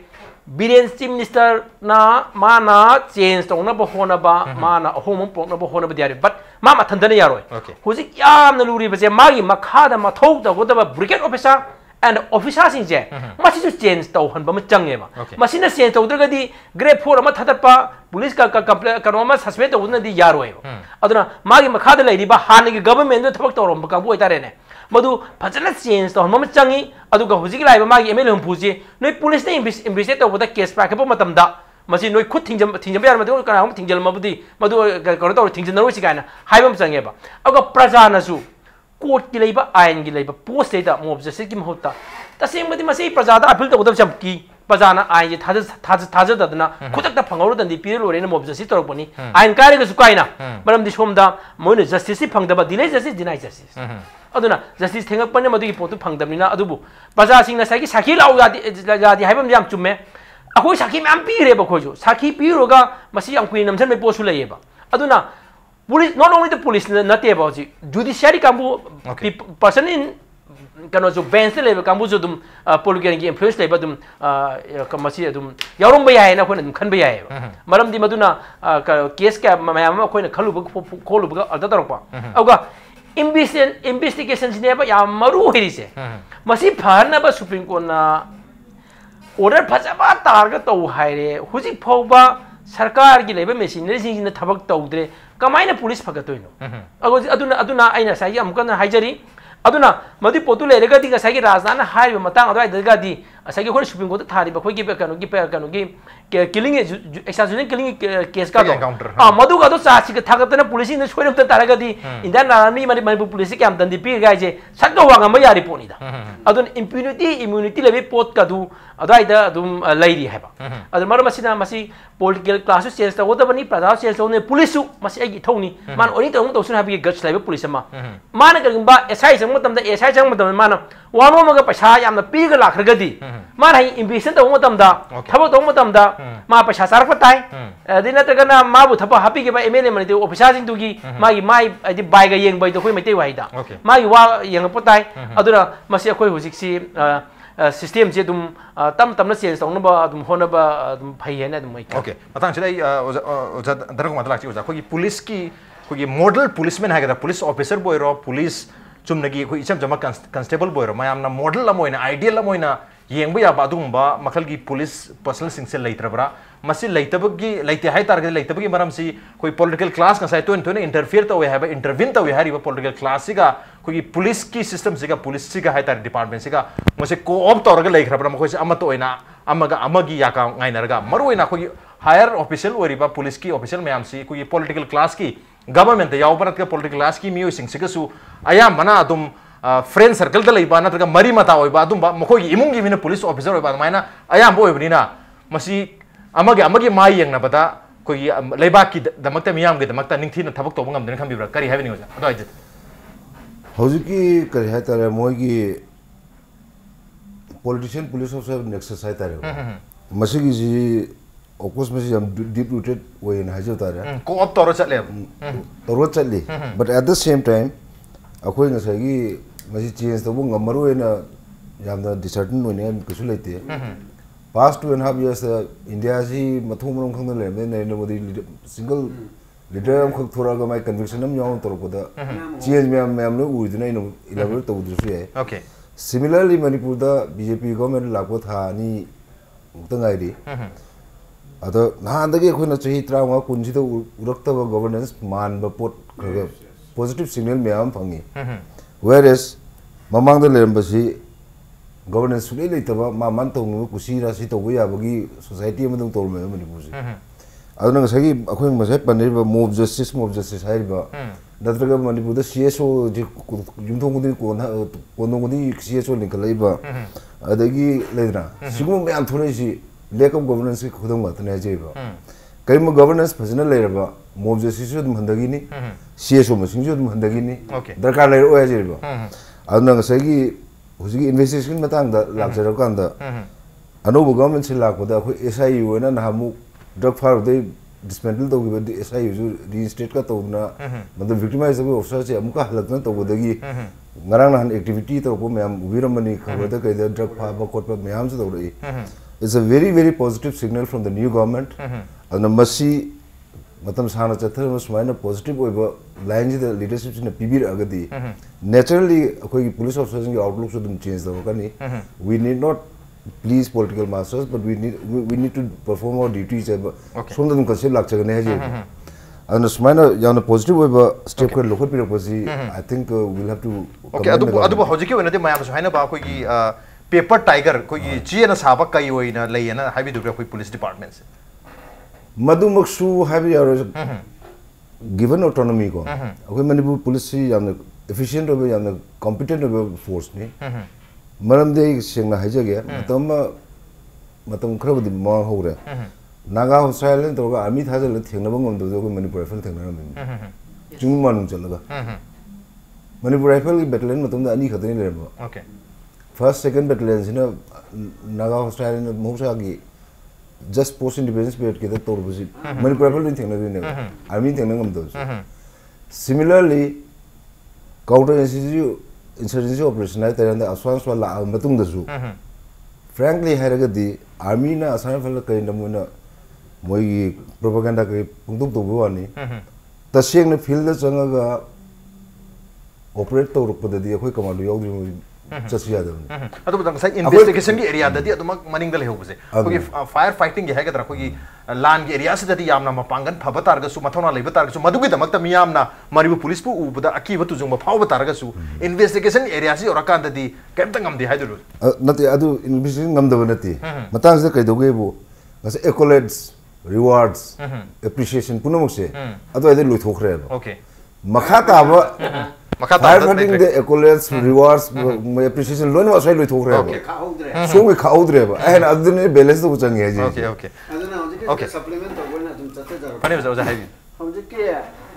बिरेन चीफ मिनिस्टर ना माना चेंज तौना बहोना बा माना होम पोकना बहोना बदियारे बट मा मथंदने यारोय हुजि याम न लुरि बजे मागी मखादा मथौ तगोदबा ब्रिगेड ऑफिसर एंड ऑफिसर सिंजे मसिजु चेंज तौ हनबा म चंगेबा मसिना चेंज तौदरगदी ग्रेड 4 अमा थदपा पुलिस का कंप्लेन करोमा सस्पेंड तौदनदी यारोय अदुना मागी मखादा लैरिबा हानिगे गवर्नमेंट थबक तौरम काबु ओइतारेने मधु फजन चेंज तो हम चंगी अदुगा हुजिक लाइबा मागी एमएल हम पुजे नोय पुलिस ने इन्वेस्टिगेट तौबदा केस पाकेबो मतमदा मसी नोय खुद थिंजम यार मदु कना हम थिंजल मबदी मधु करो तौ थिंजन नरोसि काना हाइबम चंगेबा अगा प्रजानसु कोर्ट की लेबा आयन की लेबा पोस्ट लेदा मोब जसे की महत्ता तसेमदि मसी प्रजादा अपील तौदब चमकी प्रजाना आयन जे थाज ददना खुदक फंगौर दंदी पीर लोरेन मोब जसे तौरपनी आयन कारेगसु काइना मरमदि सोमदा मोय जस्टिस फंगदबा डिले जस्टिस डिनाइ जस्टिस अदुना जस्टिस थेंगपने मदुगी पोतु फंगदबनिना अदुबु प्रजासिंगना साकी साखी लाउ जादी हाइबम याम चुम्मे अखोय साखी मैम पीरे बखोजु साखी पीरोगा मसी अंकुई नमसन में पोसु लेयेबा अदुना police not only the police नते बाजी जुडिशियरी कांबु पर्सन इन कनो जो बेंच लेबा कांबु जो दुम पोलिटिकल की इन्फ्लुएंस लेबा दुम मसी दुम यारोम बया है ना कोन खन बया है मरम दि मदुना केस का मैम अखोय खलुब खोलुब अदा तरपा अगा इन्वेस्टिगेशन सिनेबा या मरु हेरिसे मसी फहरनबा सुप्रीम कोर्ट ना ऑर्डर फजबा तारगा तौ हाइरे हुजि फौबा सरकार की लेबा मशीनरी सिंह थबक तौद्रे कमाइना पुलिस फगतोइनो अदुना आइना साइ अमकन हाइजरी अदुना मदि पोतु लेरगदी गसाइगी राजनान हाइबा मतंग अदवाइदगदी असाइगी खोन सुप्रीम कोर्ट थारिबा खोगी कनो की किलिंग एक्सट्राजुडिशियल किलिंग केस का मदु का तो चासी का थागतना पुलिस ने छोइरम त तारगदी इंडियन आर्मी मणिपुर पुलिस के हम दंदी पी गाइजे सट्टो वांगम यारि पोनीदा अदुन इम्यूनिटी लेबे पोत का दु अदवाइदा दुम लैरी हैबा अदु मर मसिना मसी पॉलिटिकल क्लास चेंज तगोदबनी प्रजा चेंज तौने पुलिस मसी आगी थौनी मान ओनी तौन तौसन हाबी गट्स लेबे पुलिस मा मान करिंबा एसआई संग मतम द एसआई संग मतम मान वानो मग पैसा यामना पीग लाखरगदी मान हाई इन्वेस्टिगेशन तौ मतम दा थबो तौ मतम दा मा पैसा सारक पताई अदि नत्रगना माबु थबो हापी के बा एमएलए मनि ते ऑफिसर सिंग दुगी मागी माई अदि बाइगा येंग बै तो खोइ मैते वाइदा मागी वा येंग पताई अदुरा मसी अखोइ हुजिक्सी सिस्टम से तुम तम तमना चेंज तौनबा तुम होनबा तुम फै हैना तुम ओके मतंग सिदा ओजा धनकुमार लाक्सी ओजा खोगी पुलिस की खोगी मॉडल पुलिसमैन हागदा पुलिस ऑफिसर बोयरो पुलिस चुमनगी खोई इचम जमा कांस्टेबल बोयरो मायामना मॉडल लमोइना आइडियल लमोइना येंबा याबा अदुंबा मखलगी पुलिस पर्सनल सिंग से लैत्रबरा मसी लैतबगी लैते हाय तारगे लैतबगी मरम सी कोई पॉलिटिकल क्लास का साइतो इनतो ने इंटरफियर तो है इंटरविन तो है रिवा पॉलिटिकल क्लास सिगा कोई पुलिस की सिस्टम सिगा पुलिस सिगा हाय तार डिपार्टमेंट सिगा मसे कोऑप तौरगे लैखरबरा मखोय से अमतो ओइना अमगा अमगी याका गाइनरगा मरुइना कोई हायर ऑफिशियल ओरिबा पुलिस की ऑफिशियल मैम सी कोई पॉलिटिकल क्लास की government the yaw parat ka political class ki miyo sing sikasu ayam mana adum friend circle da leiba na traga mari mata oiba adum mokoi gi imung gi mina police officer oiba maina ayam bo oibnina masi amagi mai yang na bata koi leiba ki damakta miyam gi damakta ningthi na thabak to bangam den khambibra kari haveni oja ado ajit hojiki kari hai tare moi gi politician police officer nexus hai tare masi gi ji of course masi jam deep rooted way in hajo tare ko op toro chatle but at the same time akoi ngasai gi masi change to bung ngamaru ena jamna discertain one kisu leite past 2.5 years India ji mathum rom khang le ne modi single leader am khak thora ga my conviction am yaw tor ko da change me no u dinai no elaborate to du su okay similarly Manipur da BJP government lakpo tha ni utangai ri ado na andage khona chahi trauma kunji to urakta governance man ba pot positive signal me am phangi whereas mamang da lembasi governance sule leitaba ma man tong kusi ra si to ya bagi society among tol me Manipur si aduna sagi akhoi masai panriba mob justice haiba datraga Manipur da CSO ji jumthong gudi ko na kono gudi CSO link laiba adagi leidra sigum me am thore si lack of governance ki khudam mat ne jeba kai mo governance phajna leiraba mob justice dum handagi ni CSO ma singju dum handagi ni darkar leir o jeba aduna sagi huji investigation matang da lakjara kan da anobu government se lakko da khoi SIU na namu drug far de dismantle to gi SIU ju reinstate ka to na मतलब victimize of officer se amuka halakna to godagi ngarang na activity to ko myam ubiramani khabar da kai da drug far ba kot pa myam se to ri it's a very positive signal from the new government and masi matam sana chathar mas maina positive oiba line ji the leadership in pibir agadi naturally koi police officers in outlook should change the kani we need not please political masters but we need to perform our duties from the concept lakcha ne haji and smaina yana positive oiba step ko lokot pira posi I think we'll have to okay adu hojiki wenate mayam so haina ba koi paper tiger koi chi na saba kai oina leina habi du koi police department se madumuksu habi given autonomy ko akoi Manipur police yana efficient obe yana competent obe force ni maram de singna hajage matam khrabudi ma hore naga silent to army thajal thengna bangom do ko Manipur rifle thengna mi chung manung chalaga Manipur rifle battalion matam da ani khatani le okay first second battalion sina naga silent mosa gi just post independence period ke da tor buji Manipur rifle thengna ne army thengna ngam do similarly counter insurgency operation ai taranda aswan swa la matung da su frankly haragadi army na asana fal kai namuna moi propaganda kai pungtuk to buani taseng na field da changaga operate to rukpa da akhoi command yaudri chasiya da adu budang sai investigation gi area da di adu maning da le hobuse kogi fire fighting gi haga dra kogi lan gi area se da di yamna mapangan phaba tar ga su mathona leiba tar ga su madugi da makta miyamna maribu police pu ubuda aki batu jung ba phau tar ga su investigation area si orakan da di kemta ngam di haidu nati adu investigation ngam da nati matang se kai doge bu ngase accolades rewards appreciation punamuk se adu ai lui thokre okay makha ta ba firefighting the accolades rewards appreciation loan was right thok raha so we khaudre ba and adune balance to chang hai ji okay aduna okay supplement to bona tum chatte jar pane ba hai hojik ke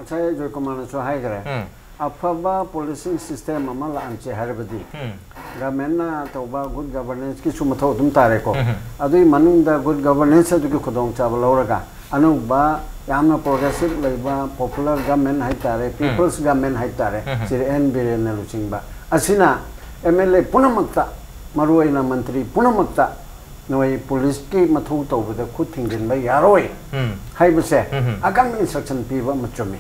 acha Joykumar so hai gare afaba policing system ama la anche harbadi government na to ba good governance ki sumatho dum tare ko adui manung da good governance adu ki khodong cha ba lauraga anu ba yamna progressive laiba popular government hai tare people's government hai tare sir en birena luchingba asina MLA punamakta maruaina mantri punamakta noi police ki mathu tawbada khut thingin ba yaroi hai base agam instruction piba machumi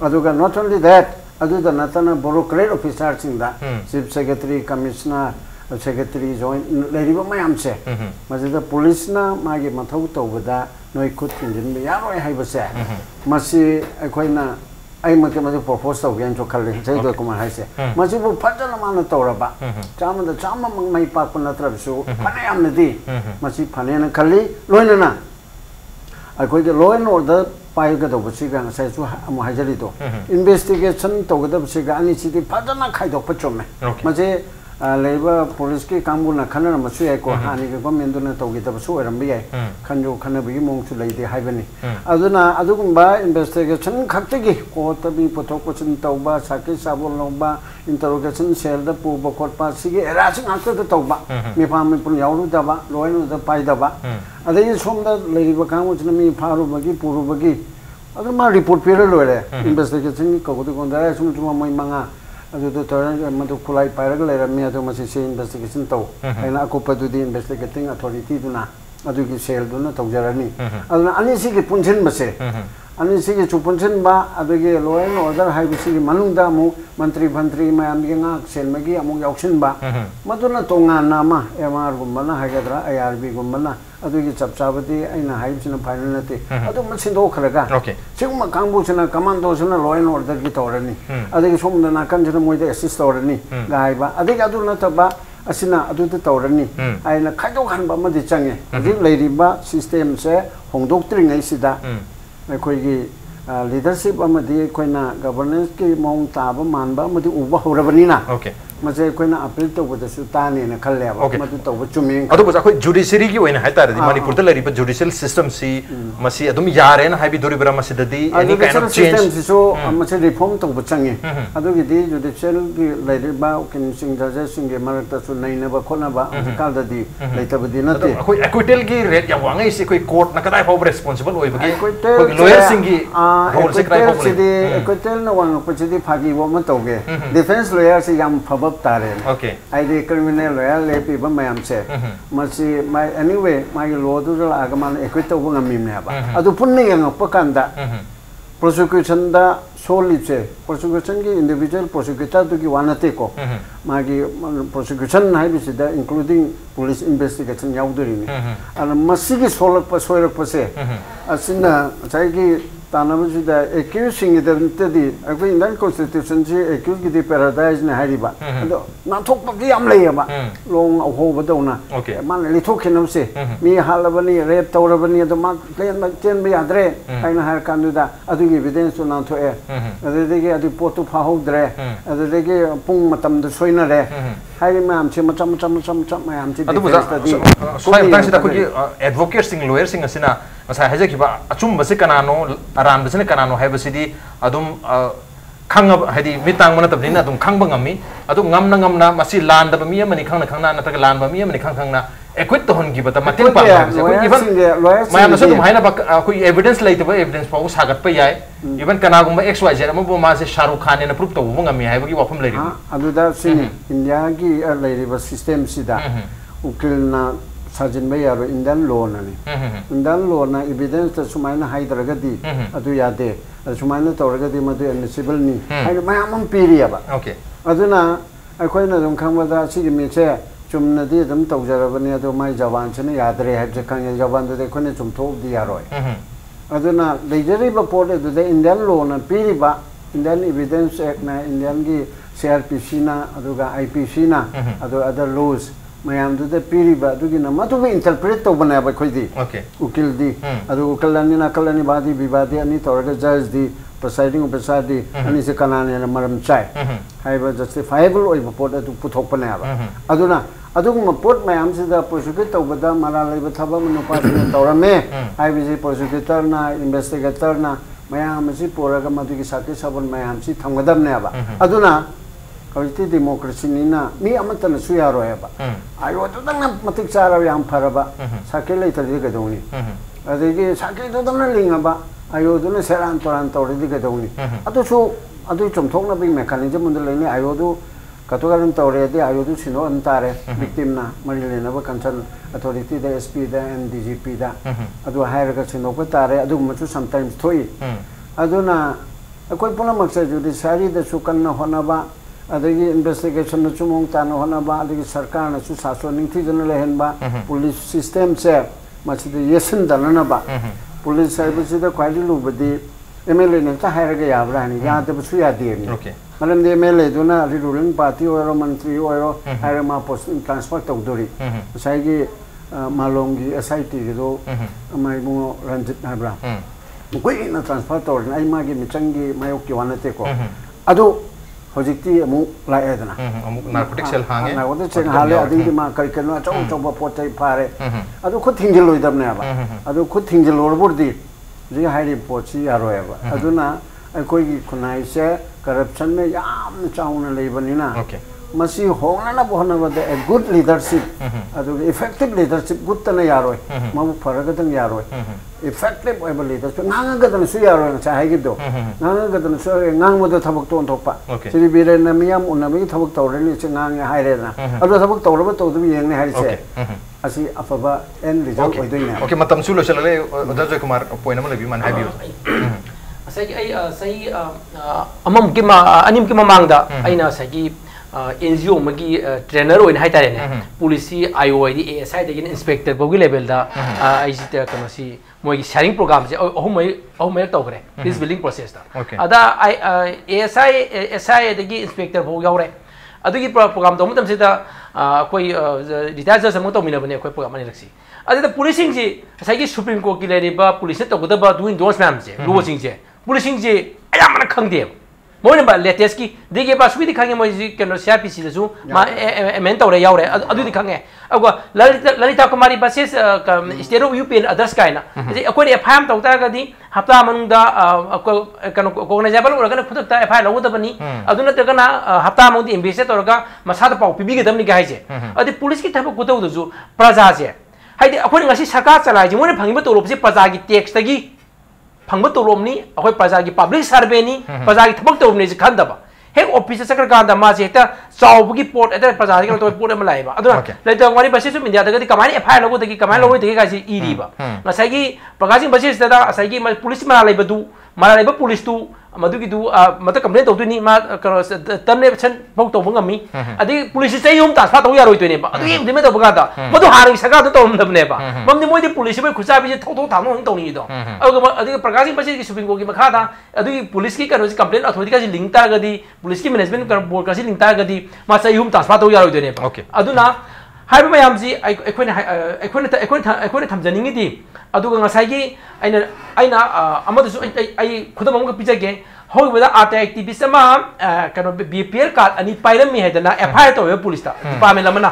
aduga not only that adu da natana bureaucrat officer singda chief secretary commissioner secretary joint leriba mayam se majida police na magi mathu tawbada noi khut thingin ba yaroi hai base masi akoina ai make ma propose to gen jo khal jai do kuma hai se masi bu phajana mana tawraba chama da chama mai pak pa natra su phane am nadi masi phane na khali loina na akoi the law and order पाइगदबसिगा ngsaisु amu hajari do investigation togdabsiga ani chidi phajana khaidok pachome maje leiba police ki kambuna khanana masu ai ko hani ga government duna togidabsu orambi ai khanjo khanabi mongchu leide haibani aduna adugumba investigation khaktegi ko tabi pothok pachin tawba sake sabol lomba interrogation cell da pu bokot pa sige era sing akta tawba mi pam pun yauru daba loinu da pai daba adai somda leiba kamu chna mi pharu bagi puru bagi aduma report pera loire investigation ko ko gonda sum tuma mai manga adu tor madu kulai pairaga lera mi adu masi se investigation taw aina ko padu di investigating authority duna adu ki sel duna tawjarani aduna ani si ki punchen base ani si ki chupunchen ba adu ki law and order hai bisi ki manung da mu mantri bantri mayam ki nga sel magi amu yauksin ba maduna tonga nama MR gumbana hagadra IRB gumbana adu ki chapchabati aina hai bisina final nate adu masindo kharaga siguma kangbu sina commando sina law and order ki tawrani adu ki somna nakan jana moida assist tawrani gai ba adu ki adu na taba asina adu te tawrani aina khaidok han ba madi change adi leiriba system se hongdok tringai sida khoi gi leadership amadi koina governance ki mong taba manba amadi uba horabani na मजे कोई ना appeal तो वो दसु ताने न खल्ले अब मधु तो वो चुमिंग अदु बजा कोई जुडिशरी की वैन हाइता रदी मणिपुर त लरी प जुडिशियल सिस्टम सी मसी अदुम यारे न हाइबी दोरी बरा मसी ददी any kind of change system so मसे रिफॉर्म तो बचंगे अदु की दी जुडिशियल की लरी बा किन सिंग जजेस सिंग के मरक त सु नहीं न बा खोना बा काल ददी लेता बदी नते कोई एक्विटल की रेट या वांगे इसे कोई कोर्ट न कदाई फाव रिस्पांसिबल होई बगी कोई लॉयर सिंग की रोल से कदाई फाव ले एक्विटल न वांग पछदी फागी वो म तोगे डिफेंस लॉयर से यम फबब तारे आइदे क्रिमिनल लॉयर लेपी बा मैम से मसी माय एनीवे माय लॉ दु ला आगमान एक्विट तो ngami ne ba adu punni yang pakanda prosecution da solid se prosecution ki individual prosecutor tu ki wanate ko magi prosecution hai bi da including police investigation yauduri ni ana masi ki solak pa se asina chai ki tanam da accusing the di akoi indian constitution ji accuse ki paradise ne hari ba ado na thok pa ki am lei ba long ho ba do na man li thok khenam se mi halabani rape tawrabani ado ma chen ba yadre aina har kan da adu ki evidence na tho e adu de ki adu potu pha ho dre adu de ki pung matam da soina re hai mam che macham mayam che adu buza swai tang sida ko ki advocate sing lawyer sing asina masa haja ki ba achum base kanano aran base ne kanano hai base di adum khang hadi mitang mana tabni na adum khang bangami adu ngamna masi lan da mi amani khangna na ta lan ba mi amani khangna equip to hon gi bata mating pa even mayam na sadum haina ba koi evidence lai to evidence pa sagat pa yai even kana gumba xyz am bo ma se shahrukh khan ne proof to bo ngami hai ba gi wafum lai ri adu da sin india gi lai ri ba system sida ukil na sajin ba yaro indian law na ni indian law na evidence ta sumaina hai daraga di adu yade sumaina tawraga di madu admissible ni hai mayam am periya ba aduna akoi na dum khang ba da si mi che chumna di dum tawjarabani adu mai jawan chene yadre hai je khang jawan de khone chum thok di yaroi aduna leijeri ba port adu de indian law na piri ba indian evidence act na indian gi crpc na adu ga ipc na adu other laws mayam du de piri ba du gi na matu be interpret to bana ba khoi di ukil di adu kalani badi bibadi ani torga judge di presiding officer di ani se kanane na maram chai hai ba justifiable oi report adu puthok bana ba aduna adu report mayam se da prosecute to bada mala lai ba thaba mano pa tawrame hai bi se prosecutor na investigator na mayam se poraga madu gi sake sabon mayam si thamgadam ne ba aduna Kalau demokrasi ni na mi amat na suya roh ya ba. Ayo tu tang matik cara yang para ba. Sakit lagi tadi kedong ni. Adik sakit tu tang linga ba. Ayo tu na seran toran tori di kedong ni. Atu contoh na bing mekanisme mundur ni ayo tu katu karan tori adi ayo tu sino antare victim na mari lena ba concern authority da SP da and DGP da. Atu hire ka sino pa tare adu macam sometimes thoi. Adu na koi puna maksud judiciary da sukan na hona ba. Adagi investigation na chumong tano hona ba adagi sarkar na chu saso ningthi jana lehen ba police system se masida yesin dalana ba police service da kwali lu badi MLA ne ta haira ga yabra ni ya da su ya de ni malam de MLA do na ruling party oro mantri oro haira ma post transfer to dori sai gi malongi SIT do mai mo ranjit habra कोई ना transfer तौर ना आई मागी मिचंगी मायो की वाना ते को अदो होजिक्ति अमु लाए दना नार्कोटिक सेल हांगे नार्कोटिक सेल हाले अदी मा कई कनो चौ चौ पोचै फारे अदो खुद थिंजल लोइ दबने आबा अदो खुद थिंजल लोरबुरदी जी हाइरि पोची यारोयबा अदुना अखोई खुनाई से करप्शन में याम चाउना लेबनिना मसी होना बोहना बदे ए गुड लीडरशिप अदु इफेक्टिव लीडरशिप गुड तना यारोय मबु फरगदन यारोय इफेक्टिव ओइब लीडरशिप नांगगदन सु यारोय चाहे गिदो नांगगदन सु नांगमदो थबक तोन थोपा सिरि बिरेन मियाम उनबि थबक तौरनि से नांग हाइरेना अदु थबक तौरब तौदु येंने हाइसे असि अफबा एन रिजल्ट ओइदोइना ओके मतम सु लोचलले ओदा जयकुमार पॉइंट नंबर लेबि मान हाइबियो सही अमम की अनिम की ममांगदा अइना सही NGO मगी ट्रेनर होइन हाइ तारेने पुलिस IO ASI दगिन इंस्पेक्टर बोगी लेवल दा आइजि त कनसी मोगी शेयरिंग प्रोग्राम से अहुमै तौग्रे दिस बिल्डिंग प्रोसेस दा अदा ASI SI दगी इंस्पेक्टर बो यावरे अदुगी प्रोग्राम दो मतम से दा कोई रिटायर जज हम तौमिना बने कोई प्रोग्राम नि रखसी अदे पुलिसिंग जी सही सुप्रीम कोर्ट की लेरिबा पुलिस ने तगदबा डूइंग दोस मैम से लोसिंग जे पुलिसिंग जे अयामना खंगदे मोने बा लेटेस्ट की दिगे बा सुबि दिखांगे मोइ केनो CRPC दसु मा एमेन तौरे यावरे अदु दिखांगे अगो ललिता कुमारी बसेस स्टेरो यूपीएन अदर्स काइना जे अकोइ एफआईएम तौता गदि हप्ता मनुंगदा कनो कोगनाइजेबल ओरगना खुदता एफआईआर लौदबनी अदु नतगना हप्ता मनुंगदि इन्वेस्टिगेट तौरगा मसादा पाउ पिबिगदमनि गाइजे अदि पुलिस की थबक गुतौदजु प्रजा जे हाइदि अकोइ ngasi सरकार चलाइजे मोने फंगिबा तौरबसे प्रजा की टैक्स तगी फंगब तौरबनी अखोई प्रजा की पब्लिक सर्वे नी प्रजा की थबक तौरबनी से खंदबा हेक ऑफिस चक्र कांदा मा जे हेता चाउबगी पोर्ट एता प्रजा की तो पोर्ट अमा लाइबा अदुना लेता वारी बसेस इंडिया दगदी कमाई एफआईआर लगो दगी कमाई लगो दगी गासी इरीबा ngसागी प्रकाशिंग बसेस दादा असागी पुलिस मना लाइबदु मना लाइबा पुलिस तु मदुगी दु मत कंप्लेन तौदुनी मा टर्मिनेशन बौ तौबंगमी अदि पुलिस चाहिँ युम तासफा तौ यारोइ तोने बा अदु यम दिमे तौबगा दा मदु हारि सगा तो तौमदबने बा ममनि मोइदि पुलिस बे खुचा बि थौ थानो हंग तौनी दो अदि प्रकाशिंग बसेस की सुप्रीम कोर्ट की मखा दा अदु पुलिस की कनो कंप्लेन अथॉरिटी का लिंक तागदी पुलिस की मैनेजमेंट बोर्ड का लिंक तागदी मा चाहिँ युम तासफा तौ यारोइ तोने बा अदुना हाइबा मयाम जी अखोने थमजनिंगिदि अदुगा ngसागी आइना अमदसु आई खुदम अमग पिजगे होबदा आर्ट एक्टिविस्ट अमा कनो बीपीएल कार्ड अनि पाइरमी हेदना एफआईआर तो पुलिस ता डिपार्टमेंट लमना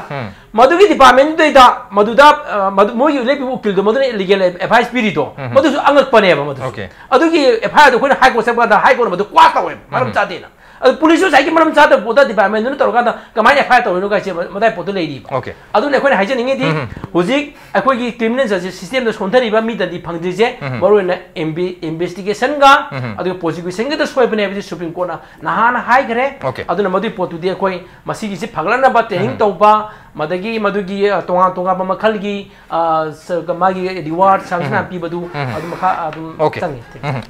मदुगी डिपार्टमेंट देदा मदुदा मोय लेबि उकिल दो मदुने लीगल एफआईआर स्पिरिट दो मदुसु अंगक पने बा मदु अदुगी एफआईआर दो कोन हाई कोर्ट सबदा हाई कोर्ट मदु क्वास तवे मरम चादेना पुलिस साइकी मरम चाद पोता डिपार्टमेंट नु तोरगा कमाई एफआईआर तौनो गाइसे मदाय पोतो लेदी अदुने कोन हाइजनिंगे दी हुजिक अखोगी क्रिमिनल जस्टिस सिस्टम द सोंथरिबा मिददी फंगदिजे मरोना इन्वेस्टिगेशन गा अदु प्रोसिक्यूशन गा सोइबने बि सुप्रीम कोर्ट ना नहान हाइगरे अदुना मदु पोतु दे कोई मसीगी से फगलना बा ट्रेनिंग तौबा मदगी तोंगा तोंगा मखलगी मागी रिवार्ड संसना पीबदु अदु मखा अदु चंगे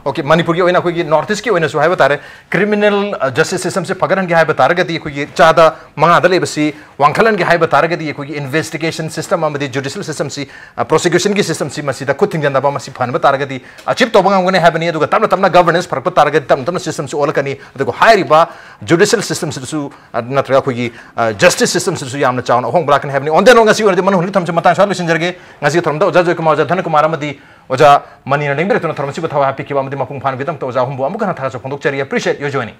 ओके मणिपुर की ओइना कोई नॉर्थ ईस्ट की ओइना सु हाइबा तारे क्रिमिनल जस्टिस सिस्टम से फगरन के हाइबा तारगदी कोई चादा मंगा दलेबसी वांखलन के हाइबा तारगदी कोई इन्वेस्टिगेशन सिस्टम अमदि जुडिशियल सिस्टम सी प्रोसिक्यूशन की सिस्टम सी मसीदा खुद थिंगनबा मसी फनबा तारगदी अचिप तोबंगने हाबनी अदुगा तमना तमना गवर्नेंस फरक तारगदी तमना सिस्टम से ओलकनी अदुगो हाइरिबा जुडिशियल सिस्टम से नत्रगा कोई जस्टिस सिस्टम से यामना चाउन होंग ब्राकन हाबनी ऑन द नोंगा सी ओरदि मन हुनि थमसे मता शाल सिंजरगे ngasi थरमदा ओजा जयकुमार ओजा धनकुमार अमदि ओजा मनी न लिंगरे तुन थरमसी बथवा हैप्पी के अमदि मपुंग फान बितम तो ओजा हमबु अमुक ना थासा फोंदोक चरी appreciate your joining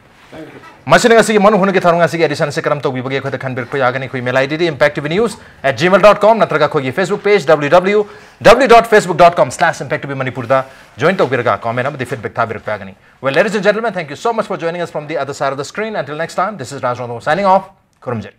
machine ngasi मन हुनि के थरंगा सी एडिशन से करम तो बिबगे खत खनबिर को यागनी कोई मेल आईडी impactvnews@gmail.com नत्रगा खोगी फेसबुक पेज www.facebook.com/impactvmanipur दा जॉइन तो बिरगा कमेंट अमदि फीडबैक था बिर यागनी well ladies and gentlemen thank you so much for joining us from the other side of the screen until next time this is Raj Randhawa signing off kurumje